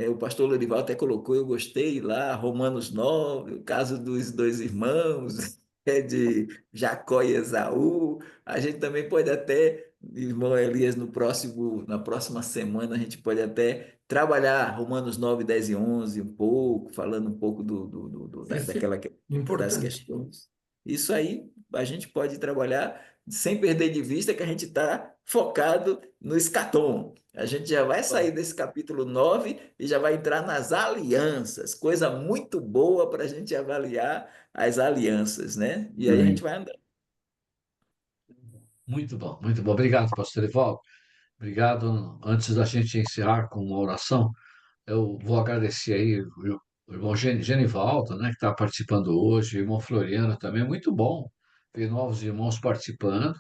O pastor Lorival até colocou, eu gostei lá, Romanos 9, o caso dos dois irmãos, de Jacó e Esaú. A gente também pode até, irmão Elias, na próxima semana, a gente pode até trabalhar Romanos 9, 10 e 11 um pouco, falando um pouco Perfeito. das Importante. questões. Isso aí a gente pode trabalhar sem perder de vista que a gente está focado no escatom. A gente já vai sair desse capítulo 9 e já vai entrar nas alianças, coisa muito boa para a gente avaliar as alianças, né? E aí a gente Amém. vai andando. muito bom, muito bom. Obrigado, pastor Evaldo. Obrigado. Antes da gente encerrar com uma oração, eu vou agradecer aí o irmão Genivaldo, né, que está participando hoje, o irmão Floriano também, muito bom ver novos irmãos participando.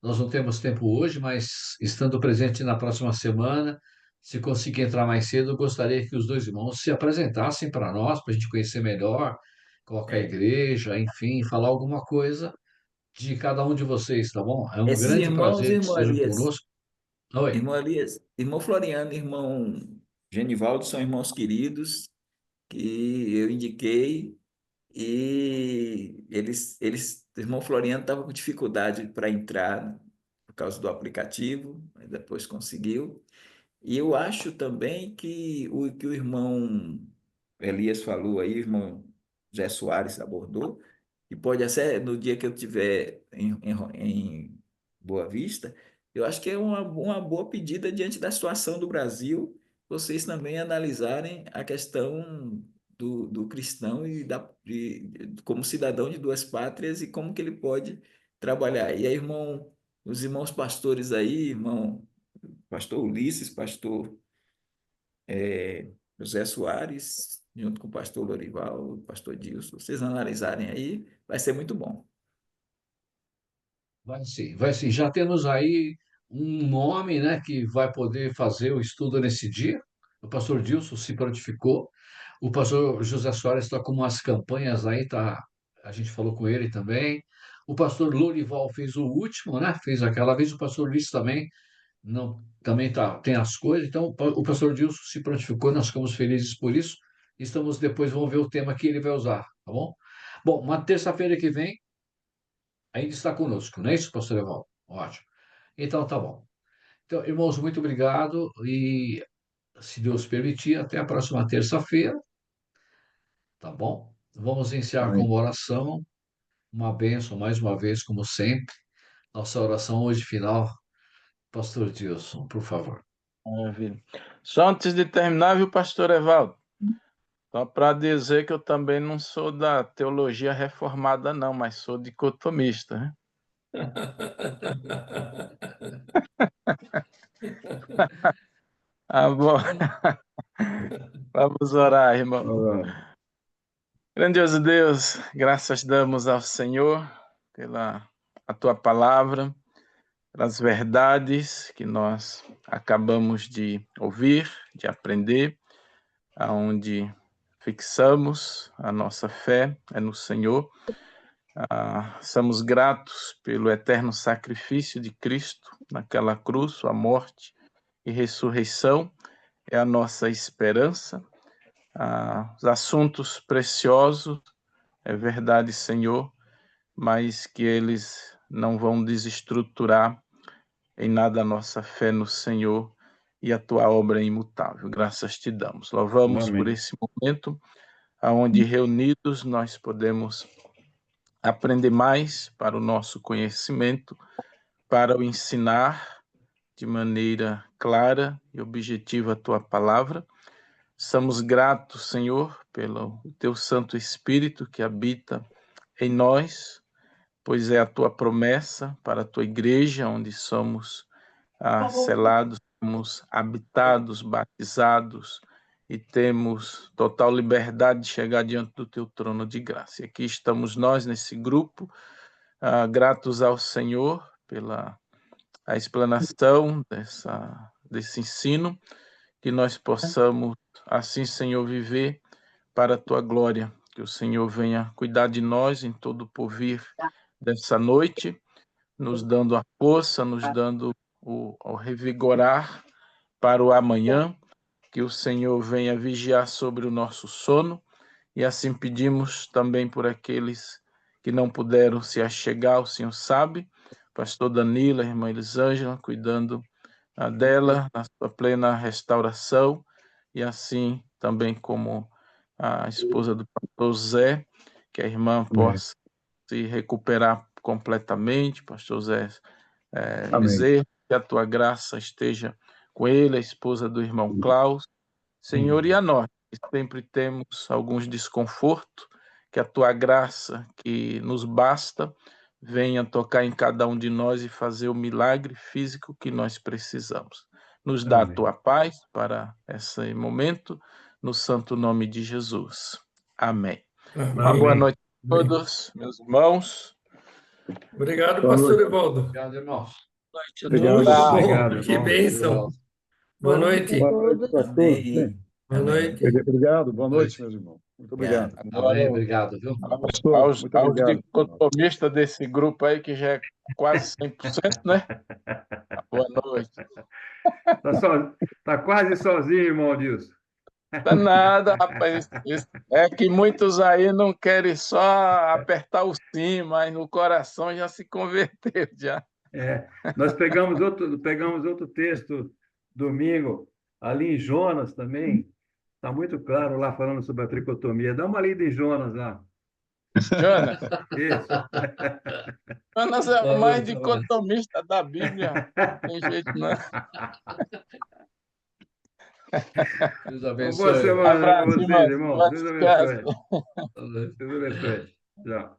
Nós não temos tempo hoje, mas estando presente na próxima semana, se conseguir entrar mais cedo, eu gostaria que os dois irmãos se apresentassem para nós, para a gente conhecer melhor, qual que é a É, igreja, enfim, falar alguma coisa de cada um de vocês, tá bom? É um esses grande irmãos, prazer que estejam conosco. Oi. irmão Elias, irmão Floriano, irmão Genivaldo são irmãos queridos que eu indiquei e o irmão Floriano estava com dificuldade para entrar por causa do aplicativo, mas depois conseguiu. E eu acho também que o irmão Elias falou aí, o irmão Zé Soares abordou, que pode ser no dia que eu tiver em Boa Vista, eu acho que é uma boa pedida diante da situação do Brasil, vocês também analisarem a questão do cristão como cidadão de duas pátrias e como que ele pode trabalhar. E aí, os irmãos pastores aí, irmão pastor Ulisses, pastor José Soares, junto com o pastor Lorival, o pastor Dilson, vocês analisarem aí, vai ser muito bom. Vai sim, vai sim. Já temos aí um nome, né, que vai poder fazer o estudo nesse dia. O pastor Dilson se prontificou. O pastor José Soares está com umas campanhas aí, tá? A gente falou com ele também. O pastor Lorival fez o último, né? Fez aquela vez. O pastor Luiz também não, também tá, tem as coisas. Então, o pastor Dilson se prontificou. Nós ficamos felizes por isso. Estamos depois, vamos ver o tema que ele vai usar, tá bom? Bom, uma terça-feira que vem ainda está conosco, não é isso, pastor Evaldo? Ótimo. Então, tá bom. Então, irmãos, muito obrigado e, se Deus permitir, até a próxima terça-feira, tá bom? Vamos iniciar com Amém. uma oração, uma bênção, mais uma vez, como sempre. Nossa oração hoje final, pastor Dilson, por favor. maravilha. Só antes de terminar, viu, pastor Evaldo? Só para dizer que eu também não sou da teologia reformada, não, mas sou dicotomista, né? Ah, bom. Vamos orar, irmão. Olá. Grandioso Deus, graças damos ao Senhor pela a tua palavra, pelas verdades que nós acabamos de ouvir, de aprender, aonde fixamos a nossa fé é no Senhor. Somos gratos pelo eterno sacrifício de Cristo naquela cruz, sua morte e ressurreição é a nossa esperança. Os assuntos preciosos, é verdade, Senhor, mas que eles não vão desestruturar em nada a nossa fé no Senhor e a tua obra é imutável. Graças te damos. Louvamos por Amém. esse momento, onde reunidos nós podemos aprender mais para o nosso conhecimento, para o ensinar de maneira clara e objetiva a tua palavra. Somos gratos, Senhor, pelo teu Santo Espírito que habita em nós, pois é a tua promessa para a tua igreja, onde somos selados, somos habitados, batizados e temos total liberdade de chegar diante do teu trono de graça. E aqui estamos nós nesse grupo, gratos ao Senhor pela a explanação desse ensino, que nós possamos, assim, Senhor, viver para a tua glória, que o Senhor venha cuidar de nós em todo o porvir dessa noite, nos dando a força, nos dando o revigorar para o amanhã, que o Senhor venha vigiar sobre o nosso sono, e assim pedimos também por aqueles que não puderam se achegar, o Senhor sabe, pastor Danila, irmã Elisângela, cuidando dela, na sua plena restauração, e assim também como a esposa do pastor Zé, que a irmã possa se recuperar completamente, pastor Zé Bezerra, que a tua graça esteja com ele, a esposa do irmão Klaus, Senhor, e a nós, que sempre temos alguns desconfortos, que a tua graça que nos basta venha tocar em cada um de nós e fazer o milagre físico que nós precisamos. Nos dá a tua paz para esse momento, no santo nome de Jesus. Amém. Uma boa noite a todos, meus irmãos. Obrigado, pastor Evaldo. Obrigado, irmão. Obrigado. Muito bom. Obrigado, Que irmão. bênção. Boa noite. Boa noite, pastor. Amém. Boa noite. Obrigado. Boa noite, meus irmãos. Muito obrigado. Amém, obrigado, viu? Pastor, Aos muito obrigado. dicotomistas desse grupo aí, que já é quase 100%, né? Boa noite. Tá quase sozinho, irmão Dilson. Tá nada, rapaz. É que muitos aí não querem só apertar o sim, mas no coração já se converteu, já. Nós pegamos outro texto domingo, ali em Jonas também. Está muito claro lá falando sobre a tricotomia. Dá uma lida em Jonas lá. Jonas? Isso. Jonas é o mais dicotomista da Bíblia. Não tem jeito, não. Deus Uma abençoe. boa semana para Abraço, vocês, irmão. Deus abençoe. Amém. Deus abençoe. Tchau.